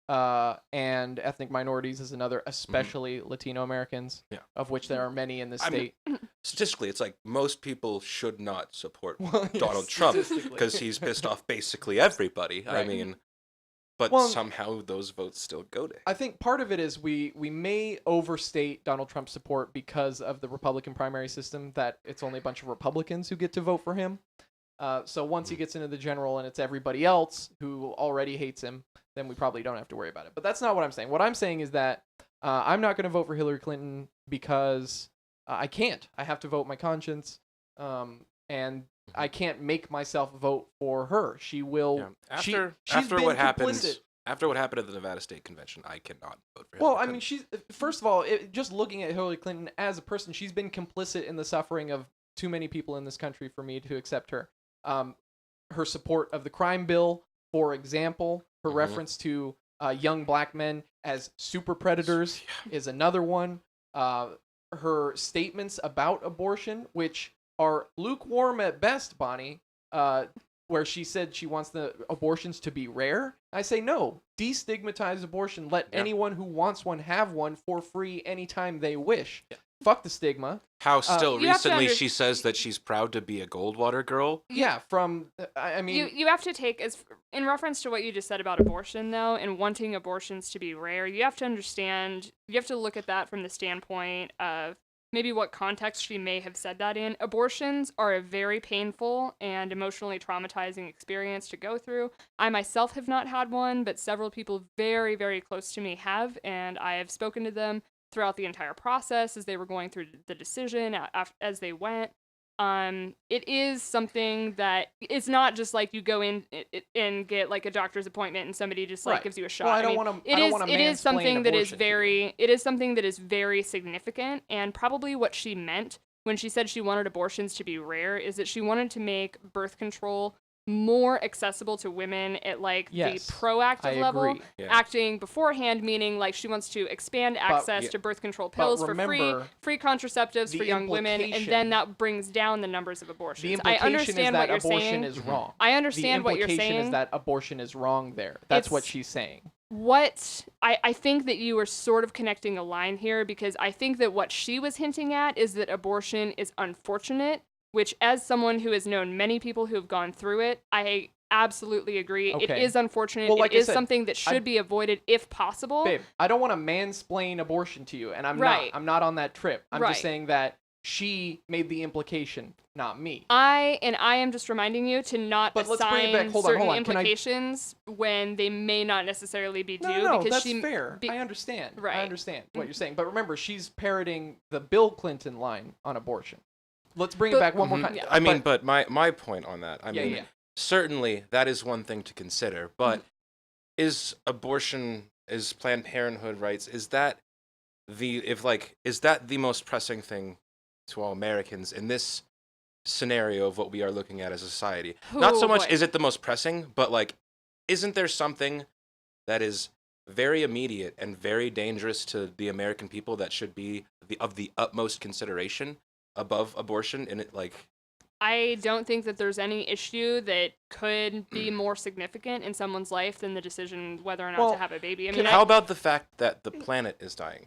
and ethnic minorities is another, especially Latino Americans, of which there are many in this state. Statistically, it's like most people should not support Donald Trump because he's pissed off basically everybody. Right. I mean... But somehow those votes still go to him. I think part of it is we may overstate Donald Trump's support because of the Republican primary system, that it's only a bunch of Republicans who get to vote for him. So once he gets into the general and it's everybody else who already hates him, then we probably don't have to worry about it. But that's not what I'm saying. What I'm saying is that I'm not going to vote for Hillary Clinton because I can't. I have to vote my conscience. And I can't make myself vote for her. She will. Yeah. After what happened at the Nevada State Convention, I cannot vote for her. Well, I mean, she's first of all, just looking at Hillary Clinton as a person, she's been complicit in the suffering of too many people in this country for me to accept her. Her support of the crime bill, for example, her reference to young black men as super predators is another one. Her statements about abortion, which are lukewarm at best, Bonnie, where she said she wants the abortions to be rare. I say no. Destigmatize abortion. Let anyone who wants one have one for free anytime they wish. Yeah. Fuck the stigma. How still recently she says that she's proud to be a Goldwater girl. Yeah, I mean... You have to take, as in reference to what you just said about abortion, though, and wanting abortions to be rare, you have to understand, you have to look at that from the standpoint of maybe what context she may have said that in. Abortions are a very painful and emotionally traumatizing experience to go through. I myself have not had one, but several people very, very close to me have, and I have spoken to them throughout the entire process as they were going through the decision, as they went. It is something that it's not just like you go in and get like a doctor's appointment and somebody just like gives you a shot. Well, I don't want to. It is something that is very. It is something that is very significant, and probably what she meant when she said she wanted abortions to be rare is that she wanted to make birth control more accessible to women at like the proactive level, acting beforehand, meaning like she wants to expand access to birth control pills for free contraceptives for young women, and then that brings down the numbers of abortions. I understand what you're saying. Is wrong. I understand what you're saying. The implication is that abortion is wrong there. That's what she's saying. What I think that you are sort of connecting a line here, because I think that what she was hinting at is that abortion is unfortunate, which, as someone who has known many people who have gone through it, I absolutely agree. Okay. It is unfortunate. Well, like it is something that should be avoided if possible. Babe, I don't want to mansplain abortion to you, and I'm not. I'm not on that trip. I'm just saying that she made the implication, not me. I am just reminding you to not assign certain implications when they may not necessarily be due. No, because that's fair. I understand. Right. I understand what you're saying. But remember, she's parroting the Bill Clinton line on abortion. Let's bring it back one more time. I mean, but my point on that, I mean, certainly that is one thing to consider, but is Planned Parenthood rights, is that the most pressing thing to all Americans in this scenario of what we are looking at as a society? Not so much is it the most pressing, but like, isn't there something that is very immediate and very dangerous to the American people that should be of the utmost consideration above abortion? And it like, I don't think that there's any issue that could be more significant in someone's life than the decision whether or not to have a baby. I mean, how about the fact that the planet is dying?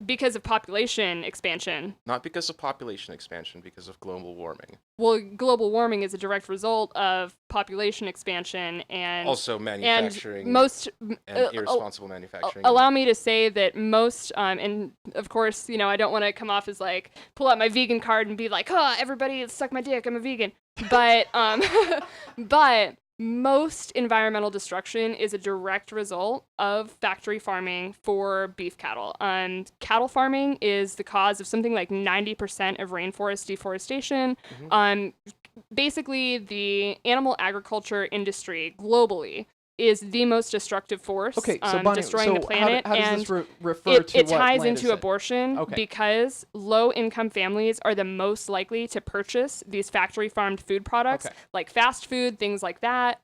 Because of population expansion. Not because of population expansion, because of global warming. Well, global warming is a direct result of population expansion and also manufacturing and irresponsible manufacturing. Allow me to say that most, and of course, you know, I don't want to come off as like pull out my vegan card and be like, "Oh, everybody suck my dick, I'm a vegan." But but most environmental destruction is a direct result of factory farming for beef cattle. Cattle farming is the cause of something like 90% of rainforest deforestation. Basically, the animal agriculture industry globally is the most destructive force, destroying the planet. How does this refer to it ties into abortion because low-income families are the most likely to purchase these factory-farmed food products, like fast food, things like that.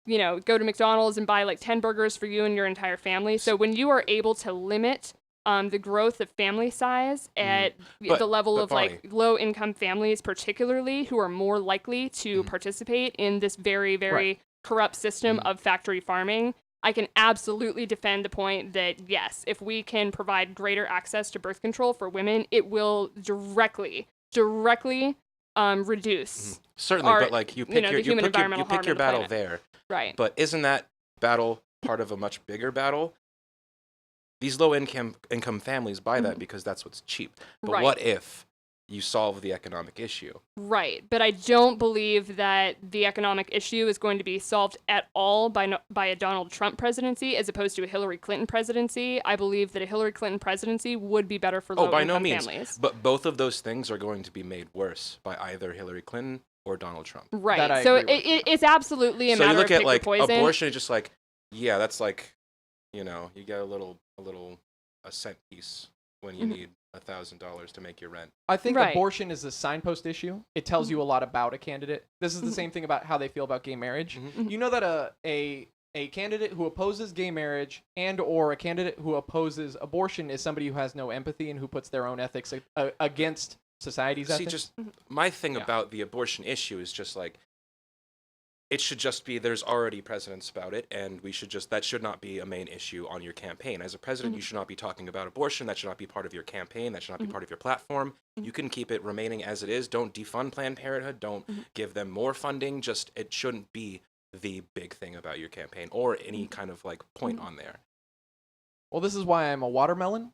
You know, go to McDonald's and buy like 10 burgers for you and your entire family. So when you are able to limit the growth of family size at the level of like low-income families, particularly, who are more likely to participate in this very, very corrupt system of factory farming, I can absolutely defend the point that yes, if we can provide greater access to birth control for women, it will directly reduce. Certainly, but like you pick your battle there, right? But isn't that battle part of a much bigger battle? These low income families buy that because that's what's cheap. But what if you solve the economic issue? Right, but I don't believe that the economic issue is going to be solved at all by a Donald Trump presidency as opposed to a Hillary Clinton presidency. I believe that a Hillary Clinton presidency would be better for low-income families. But both of those things are going to be made worse by either Hillary Clinton or Donald Trump. Right, so it's absolutely a matter of pick your poison. So you look at like abortion, it's just like, yeah, that's like, you know, you get a cent piece when you need $1,000 to make your rent. I think abortion is a signpost issue. It tells you a lot about a candidate. This is the same thing about how they feel about gay marriage. You know that a candidate who opposes gay marriage and or a candidate who opposes abortion is somebody who has no empathy and who puts their own ethics against society's ethics. Just my thing about the abortion issue is just like, it should just be there's already precedents about it, and that should not be a main issue on your campaign. As a president, you should not be talking about abortion. That should not be part of your campaign. That should not be part of your platform. You can keep it remaining as it is. Don't defund Planned Parenthood. Don't give them more funding. Just, it shouldn't be the big thing about your campaign or any kind of like point on there. Well, this is why I'm a watermelon.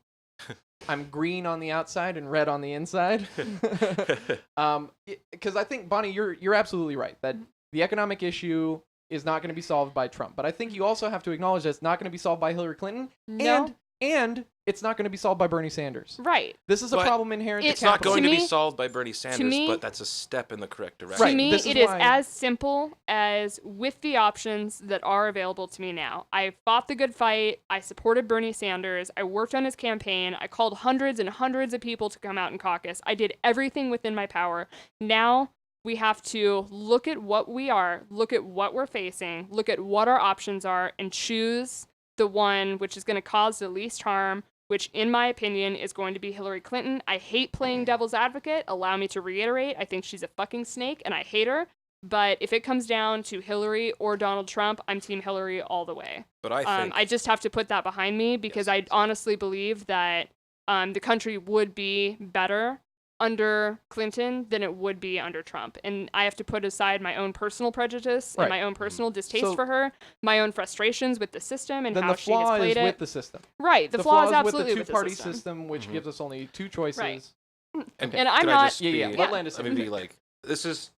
I'm green on the outside and red on the inside. Because I think, Bonnie, you're absolutely right that the economic issue is not going to be solved by Trump. But I think you also have to acknowledge that it's not going to be solved by Hillary Clinton. No. And it's not going to be solved by Bernie Sanders. Right. This is a problem inherent to It's not capitalism. going to be me- solved by Bernie Sanders, me- but that's a step in the correct direction. Right. To me, This is it is why- as simple as with the options that are available to me now. I fought the good fight. I supported Bernie Sanders. I worked on his campaign. I called hundreds and hundreds of people to come out and caucus. I did everything within my power. Now we have to look at what we are, look at what we're facing, look at what our options are, and choose the one which is going to cause the least harm, which, in my opinion, is going to be Hillary Clinton. I hate playing devil's advocate. Allow me to reiterate. I think she's a fucking snake, and I hate her. But if it comes down to Hillary or Donald Trump, I'm Team Hillary all the way. But I think I just have to put that behind me because I honestly believe that the country would be better under Clinton than it would be under Trump. And I have to put aside my own personal prejudice and my own personal distaste for her, my own frustrations with the system and then how the she has flaw played is it. with the system. Right. The flaw is with absolutely the with two-party the system. which gives us only two choices. Right. And I'm could I not- just Yeah. be- Let Landis Let me be like, this is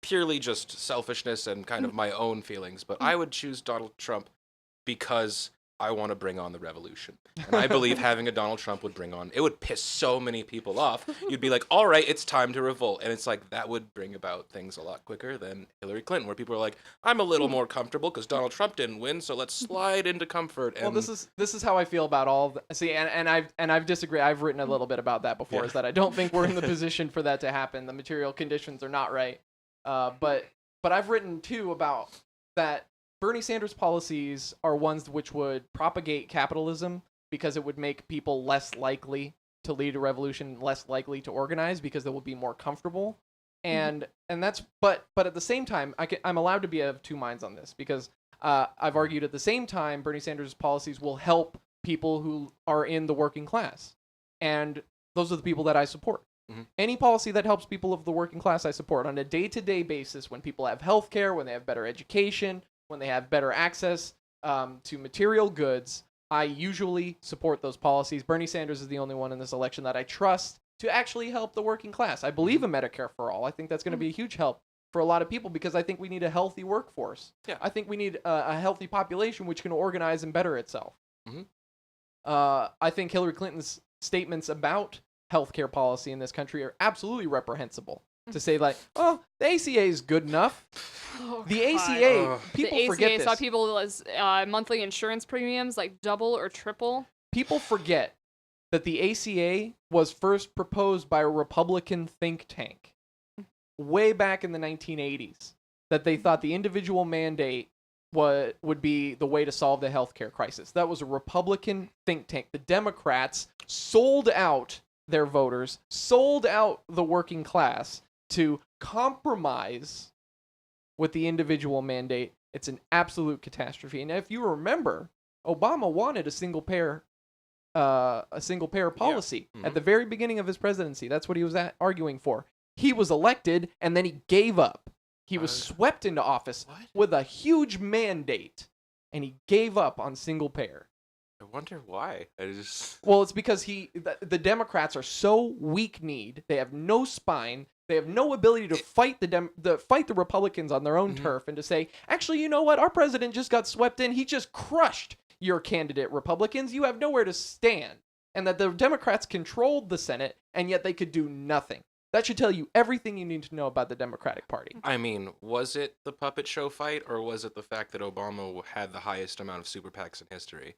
purely just selfishness and kind of my own feelings, but I would choose Donald Trump because I want to bring on the revolution. And I believe having a Donald Trump it would piss so many people off. You'd be like, all right, it's time to revolt. And it's like, that would bring about things a lot quicker than Hillary Clinton, where people are like, I'm a little more comfortable because Donald Trump didn't win, so let's slide into comfort. And Well, this is how I feel about all. I've disagreed. I've written a little bit about that before. Yeah. Is that I don't think we're in the position for that to happen. The material conditions are not right. But I've written too about that. Bernie Sanders' policies are ones which would propagate capitalism because it would make people less likely to lead a revolution, less likely to organize because they will be more comfortable. And that's but at the same time, I'm allowed to be of two minds on this because I've argued at the same time Bernie Sanders' policies will help people who are in the working class, and those are the people that I support. Any policy that helps people of the working class, I support on a day-to-day basis. When people have health care, when they have better education, when they have better access to material goods, I usually support those policies. Bernie Sanders is the only one in this election that I trust to actually help the working class. I believe in Medicare for all. I think that's going to be a huge help for a lot of people because I think we need a healthy workforce. Yeah. I think we need a healthy population which can organize and better itself. I think Hillary Clinton's statements about healthcare policy in this country are absolutely reprehensible. To say like, oh, the ACA is good enough. Oh, The God. ACA, people the forget ACA this. saw people's monthly insurance premiums like double or triple. People forget that the ACA was first proposed by a Republican think tank way back in the 1980s. That they thought the individual mandate would be the way to solve the healthcare crisis. That was a Republican think tank. The Democrats sold out their voters, sold out the working class to compromise with the individual mandate. It's an absolute catastrophe. And if you remember, Obama wanted a single payer policy at the very beginning of his presidency. That's what he was arguing for. He was elected and then he gave up. He was swept into office with a huge mandate, and he gave up on single payer. I wonder why. Well, it's because the Democrats are so weak-kneed. They have no spine. They have no ability to fight the Republicans on their own turf and to say, actually, you know what? Our president just got swept in. He just crushed your candidate, Republicans. You have nowhere to stand. And that the Democrats controlled the Senate, and yet they could do nothing. That should tell you everything you need to know about the Democratic Party. I mean, was it the puppet show fight, or was it the fact that Obama had the highest amount of super PACs in history?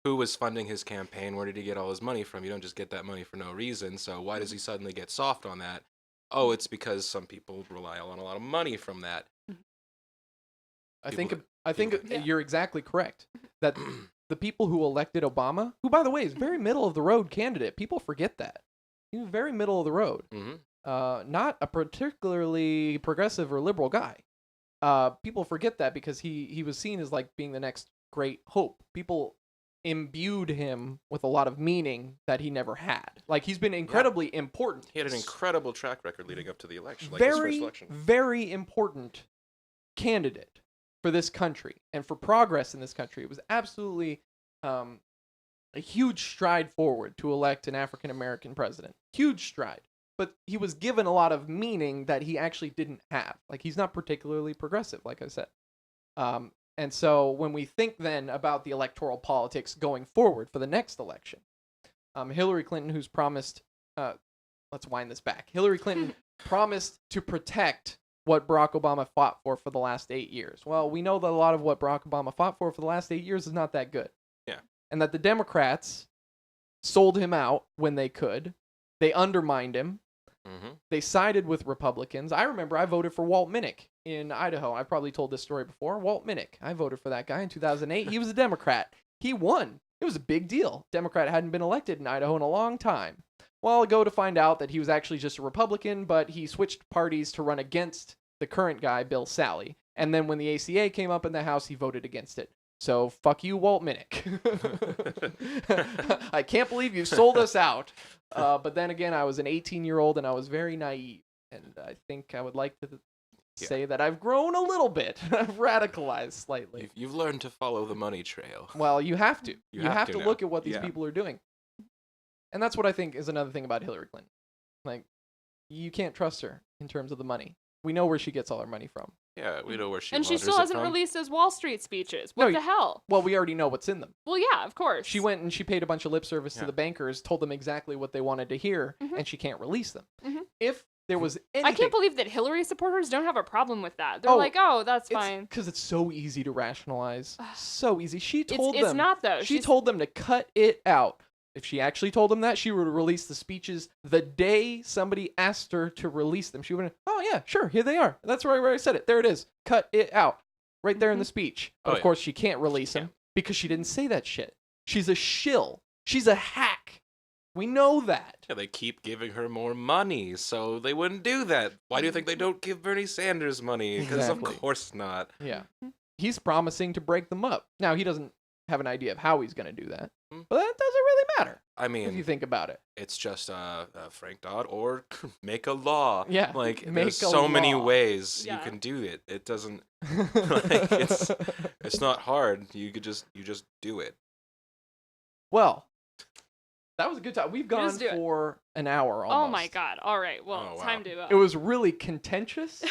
Who was funding his campaign? Where did he get all his money from? You don't just get that money for no reason, so why does he suddenly get soft on that? Oh, it's because some people rely on a lot of money from that. I think you're exactly correct. That the people who elected Obama, who, by the way, is a very middle-of-the-road candidate, people forget that. He was very middle of the road. Not a particularly progressive or liberal guy. People forget that because he was seen as like being the next great hope. People imbued him with a lot of meaning that he never had. Like, he's been incredibly important. He had an incredible track record leading up to the election, like his first election. Very important candidate for this country and for progress in this country. It was absolutely a huge stride forward to elect an African American president. Huge stride. But he was given a lot of meaning that he actually didn't have. Like, he's not particularly progressive, like I said. And so when we think then about the electoral politics going forward for the next election, Hillary Clinton, who's promised, let's wind this back. Hillary Clinton promised to protect what Barack Obama fought for the last 8 years. Well, we know that a lot of what Barack Obama fought for the last 8 years is not that good. Yeah. And that the Democrats sold him out when they could. They undermined him. Mm-hmm. They sided with Republicans. I remember I voted for Walt Minnick in Idaho. I've probably told this story before. Walt Minnick. I voted for that guy in 2008. He was a Democrat. He won. It was a big deal. Democrat hadn't been elected in Idaho in a long time. Well, I go to find out that he was actually just a Republican, but he switched parties to run against the current guy, Bill Sally. And then when the ACA came up in the House, he voted against it. So fuck you, Walt Minnick. I can't believe you sold us out. But then again, I was an 18-year-old and I was very naive. And I think I would like to say that I've grown a little bit. I've radicalized slightly. You've learned to follow the money trail. Well, you have to. You have to now. look at what these people are doing. And that's what I think is another thing about Hillary Clinton. Like, you can't trust her in terms of the money. We know where she gets all her money from. Yeah, we know where she And she still hasn't released his Wall Street speeches. What the hell? Well, we already know what's in them. Well, yeah, of course. She went and she paid a bunch of lip service to the bankers, told them exactly what they wanted to hear, and she can't release them. If there was anything... I can't believe that Hillary supporters don't have a problem with that. They're like, oh, that's fine. Because it's so easy to rationalize. So easy. She told them... It's not, though. She told them to cut it out. If she actually told them that, she would release the speeches the day somebody asked her to release them. She would have, oh yeah, sure, here they are. That's where I said it. There it is. Cut it out. Right there in the speech. But of course, she can't release them because she didn't say that shit. She's a shill. She's a hack. We know that. Yeah, they keep giving her more money, so they wouldn't do that. Why do you think they don't give Bernie Sanders money? Because of course not. Yeah. He's promising to break them up. Now, he doesn't have an idea of how he's going to do that. But that doesn't really matter. I mean, if you think about it, it's just Frank Dodd or make a law. Yeah, like there's so many ways you can do it. It doesn't like it's not hard. You just do it. Well, that was a good time. We've gone for an hour almost. Oh my god! All right, well, time to. It was really contentious.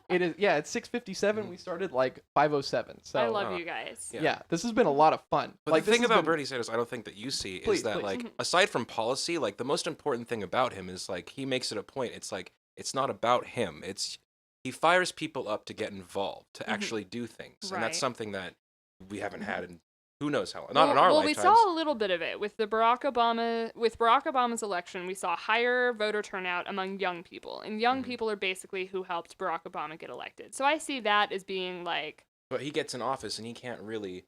It is. Yeah, it's 6:57. We started like 5:07. So I love you guys. Yeah, this has been a lot of fun. But like the thing about Bernie Sanders, I don't think that you see is that like aside from policy, like the most important thing about him is like he makes it a point. It's like it's not about him. It's he fires people up to get involved to actually do things, and that's something that we haven't had in. Who knows how? Not in our lifetimes. Well, we saw a little bit of it with Barack Obama's election. We saw higher voter turnout among young people, and young people are basically who helped Barack Obama get elected. So I see that as being like. But he gets in office and he can't really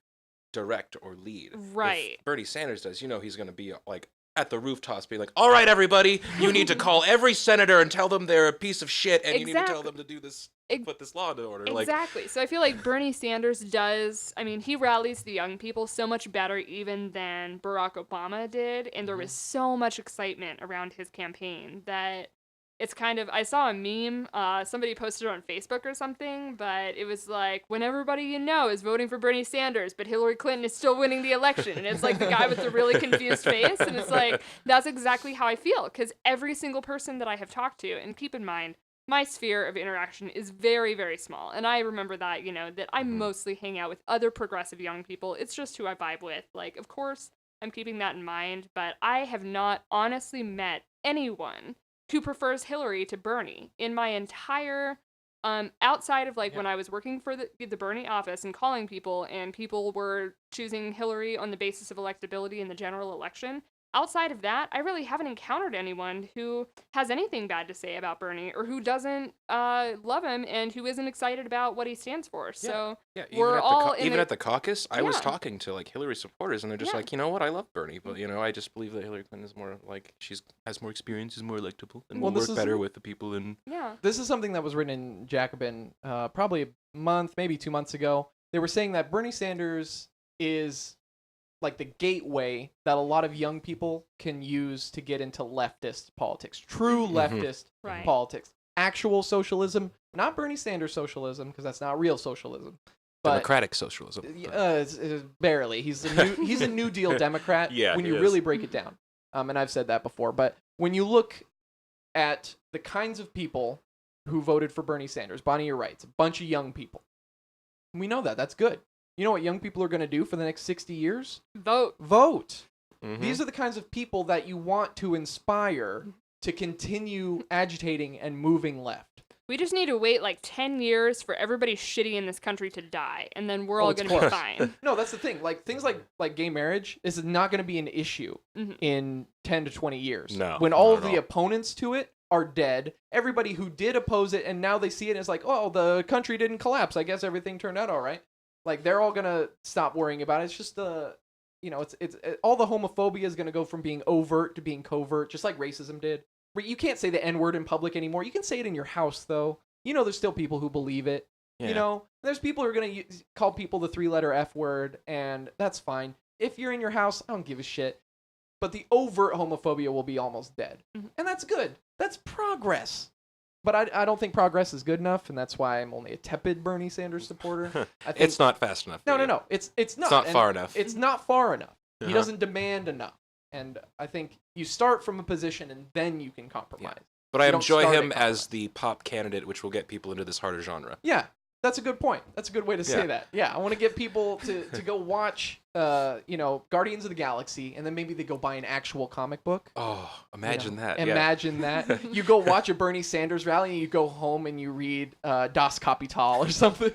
direct or lead. Right. If Bernie Sanders does, you know, he's going to be like at the rooftops, being like, "All right, everybody, you need to call every senator and tell them they're a piece of shit, and you need to tell them to do this." Put this law into order. Exactly. So I feel like Bernie Sanders does, I mean, he rallies the young people so much better even than Barack Obama did. And there was so much excitement around his campaign that it's kind of, I saw a meme, somebody posted it on Facebook or something, but it was like, when everybody you know is voting for Bernie Sanders, but Hillary Clinton is still winning the election. And it's like the guy with the really confused face. And it's like, that's exactly how I feel. Because every single person that I have talked to, and keep in mind, my sphere of interaction is very, very small. And I remember that, you know, that I mostly hang out with other progressive young people. It's just who I vibe with. Like, of course, I'm keeping that in mind, but I have not honestly met anyone who prefers Hillary to Bernie in my entire, outside of like when I was working for the Bernie office and calling people and people were choosing Hillary on the basis of electability in the general election. Outside of that, I really haven't encountered anyone who has anything bad to say about Bernie or who doesn't love him and who isn't excited about what he stands for. So we're all even at the caucus, I was talking to like Hillary supporters, and they're just like, you know what, I love Bernie, but you know, I just believe that Hillary Clinton is more like has more experience, is more electable, and will work better with the people. And this is something that was written in Jacobin probably a month, maybe 2 months ago. They were saying that Bernie Sanders is like the gateway that a lot of young people can use to get into leftist politics, true leftist politics, actual socialism, not Bernie Sanders socialism, because that's not real socialism, But, democratic socialism. It's barely. He's a New Deal Democrat. Yeah, when he you is. really break it down. And I've said that before. But when you look at the kinds of people who voted for Bernie Sanders, Bonnie, you're right. It's a bunch of young people. We know that. That's good. You know what young people are going to do for the next 60 years? Vote. Mm-hmm. These are the kinds of people that you want to inspire to continue agitating and moving left. We just need to wait like 10 years for everybody shitty in this country to die, and then we're all going to be fine. No, that's the thing. Like things like gay marriage is not going to be an issue in 10 to 20 years. No, when all of the opponents to it are dead, everybody who did oppose it and now they see it as like, oh, the country didn't collapse. I guess everything turned out all right. Like they're all going to stop worrying about it. It's just it's all the homophobia is going to go from being overt to being covert, just like racism did. You can't say the N-word in public anymore. You can say it in your house, though. There's still people who believe it. Yeah. There's people who are going to call people the 3-letter F word, and that's fine. If you're in your house, I don't give a shit. But the overt homophobia will be almost dead. And that's good. That's progress. But I don't think progress is good enough, and that's why I'm only a tepid Bernie Sanders supporter. I think, it's not fast enough. No. It's not. It's not far enough. It's not far enough. He doesn't demand enough. And I think you start from a position and then you can compromise. Yeah. But I enjoy him as the pop candidate, which will get people into this harder genre. Yeah, that's a good point. That's a good way to say that. Yeah, I want to get people to go watch, Guardians of the Galaxy, and then maybe they go buy an actual comic book. Oh, imagine that. Imagine that. You go watch a Bernie Sanders rally, and you go home and you read Das Kapital or something.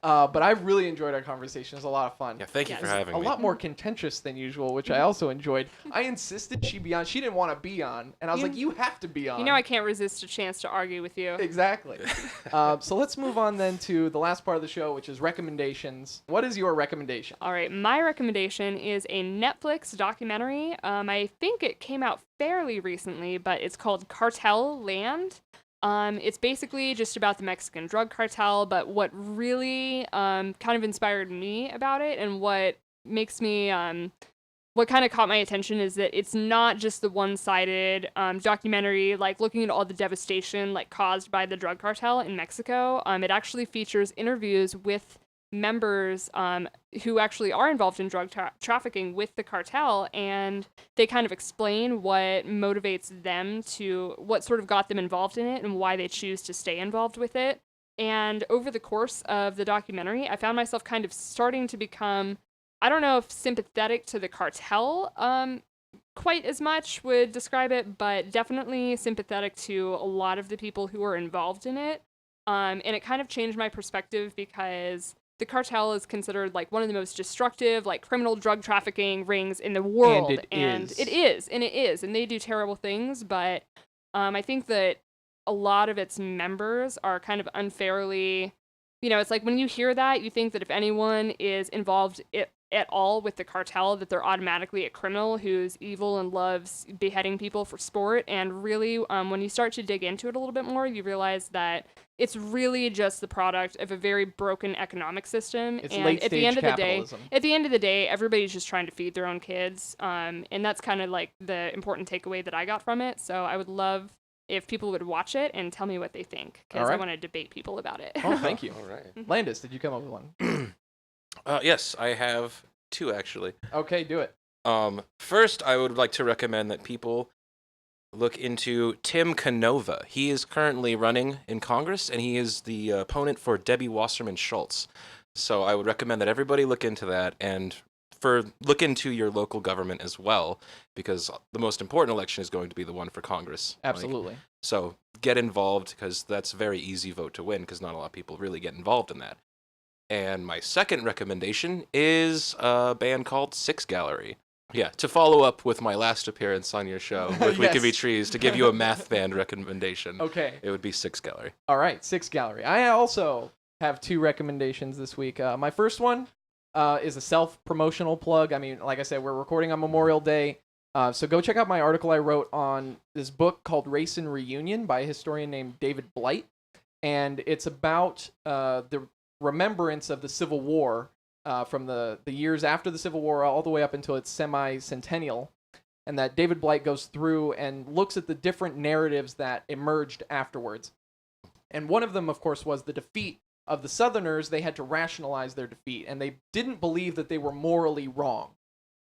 But I really enjoyed our conversation. It was a lot of fun. Yeah, thank you for having me. A lot more contentious than usual, which I also enjoyed. I insisted she be on. She didn't want to be on. And I was like, you have to be on. I can't resist a chance to argue with you. Exactly. So let's move on then to the last part of the show, which is recommendations. What is your recommendation? All right. My recommendation is a Netflix documentary. I think it came out fairly recently, but it's called Cartel Land. It's basically just about the Mexican drug cartel, but what really kind of inspired me about it and what makes me what kind of caught my attention is that it's not just the one-sided documentary like looking at all the devastation like caused by the drug cartel in Mexico. It actually features interviews with members who actually are involved in drug trafficking with the cartel, and they kind of explain what motivates them to what sort of got them involved in it and why they choose to stay involved with it. And over the course of the documentary, I found myself kind of starting to become, I don't know if sympathetic to the cartel quite as much would describe it, but definitely sympathetic to a lot of the people who are involved in it. And it kind of changed my perspective because the cartel is considered like one of the most destructive, like criminal drug trafficking rings in the world. And it is. And they do terrible things. But I think that a lot of its members are kind of unfairly, it's like when you hear that, you think that if anyone is involved at all with the cartel, that they're automatically a criminal who's evil and loves beheading people for sport. And really, when you start to dig into it a little bit more, you realize that it's really just the product of a very broken economic system. It's and late-stage capitalism. At the end of the day, everybody's just trying to feed their own kids. And that's kind of like the important takeaway that I got from it. So I would love if people would watch it and tell me what they think, because I want to debate people about it. Oh, thank you. All right. Landis, did you come up with one? Yes, I have two, actually. Okay, do it. First, I would like to recommend that people look into Tim Canova. He is currently running in Congress, and he is the opponent for Debbie Wasserman Schultz. So I would recommend that everybody look into that, and look into your local government as well, because the most important election is going to be the one for Congress. Absolutely. So get involved, because that's a very easy vote to win, because not a lot of people really get involved in that. And my second recommendation is a band called Six Gallery. Yeah, to follow up with my last appearance on your show with We Could Be Trees, to give you a math band recommendation. Okay. It would be Six Gallery. All right, Six Gallery. I also have two recommendations this week. My first one is a self-promotional plug. I mean, like I said, we're recording on Memorial Day. So go check out my article I wrote on this book called Race and Reunion by a historian named David Blight. And it's about the remembrance of the Civil War from the years after the Civil War all the way up until its semi-centennial, and that David Blight goes through and looks at the different narratives that emerged afterwards. And one of them, of course, was the defeat of the Southerners, they had to rationalize their defeat, and they didn't believe that they were morally wrong.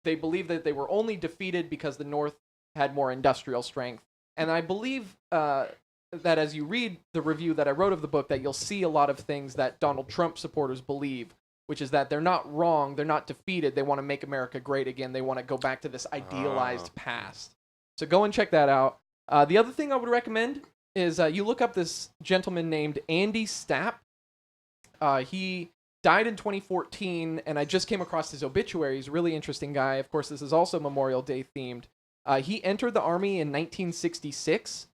They believed that they were only defeated because the North had more industrial strength. And I believe that as you read the review that I wrote of the book, that you'll see a lot of things that Donald Trump supporters believe, which is that they're not wrong, they're not defeated, they want to make America great again, they want to go back to this idealized past. So go and check that out. The other thing I would recommend is you look up this gentleman named Andy Stapp. He died in 2014, and I just came across his obituary. He's a really interesting guy. Of course, this is also Memorial Day themed. He entered the Army in 1966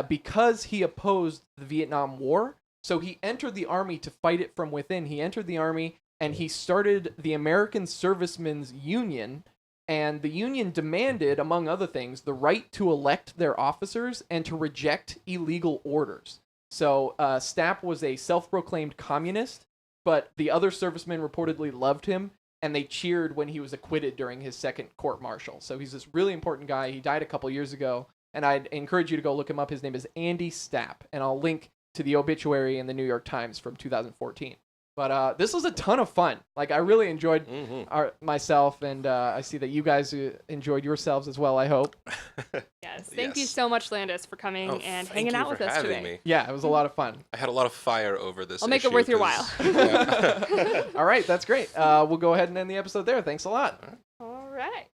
because he opposed the Vietnam War. So he entered the Army to fight it from within. He entered the Army, and he started the American Servicemen's Union. And the union demanded, among other things, the right to elect their officers and to reject illegal orders. So Stapp was a self-proclaimed communist, but the other servicemen reportedly loved him, and they cheered when he was acquitted during his second court-martial. So he's this really important guy. He died a couple years ago, and I'd encourage you to go look him up. His name is Andy Stapp, and I'll link to the obituary in the New York Times from 2014. But this was a ton of fun. Like, I really enjoyed myself, and I see that you guys enjoyed yourselves as well, I hope. Yes. Thank you so much, Landis, for coming and hanging out with us today. Me. Yeah, it was a lot of fun. I had a lot of fire over this. I'll make it worth your while. All right, that's great. We'll go ahead and end the episode there. Thanks a lot. All right.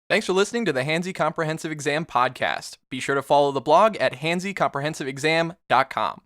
Thanks for listening to the Hansi Comprehensive Exam podcast. Be sure to follow the blog at hansycomprehensiveexam.com.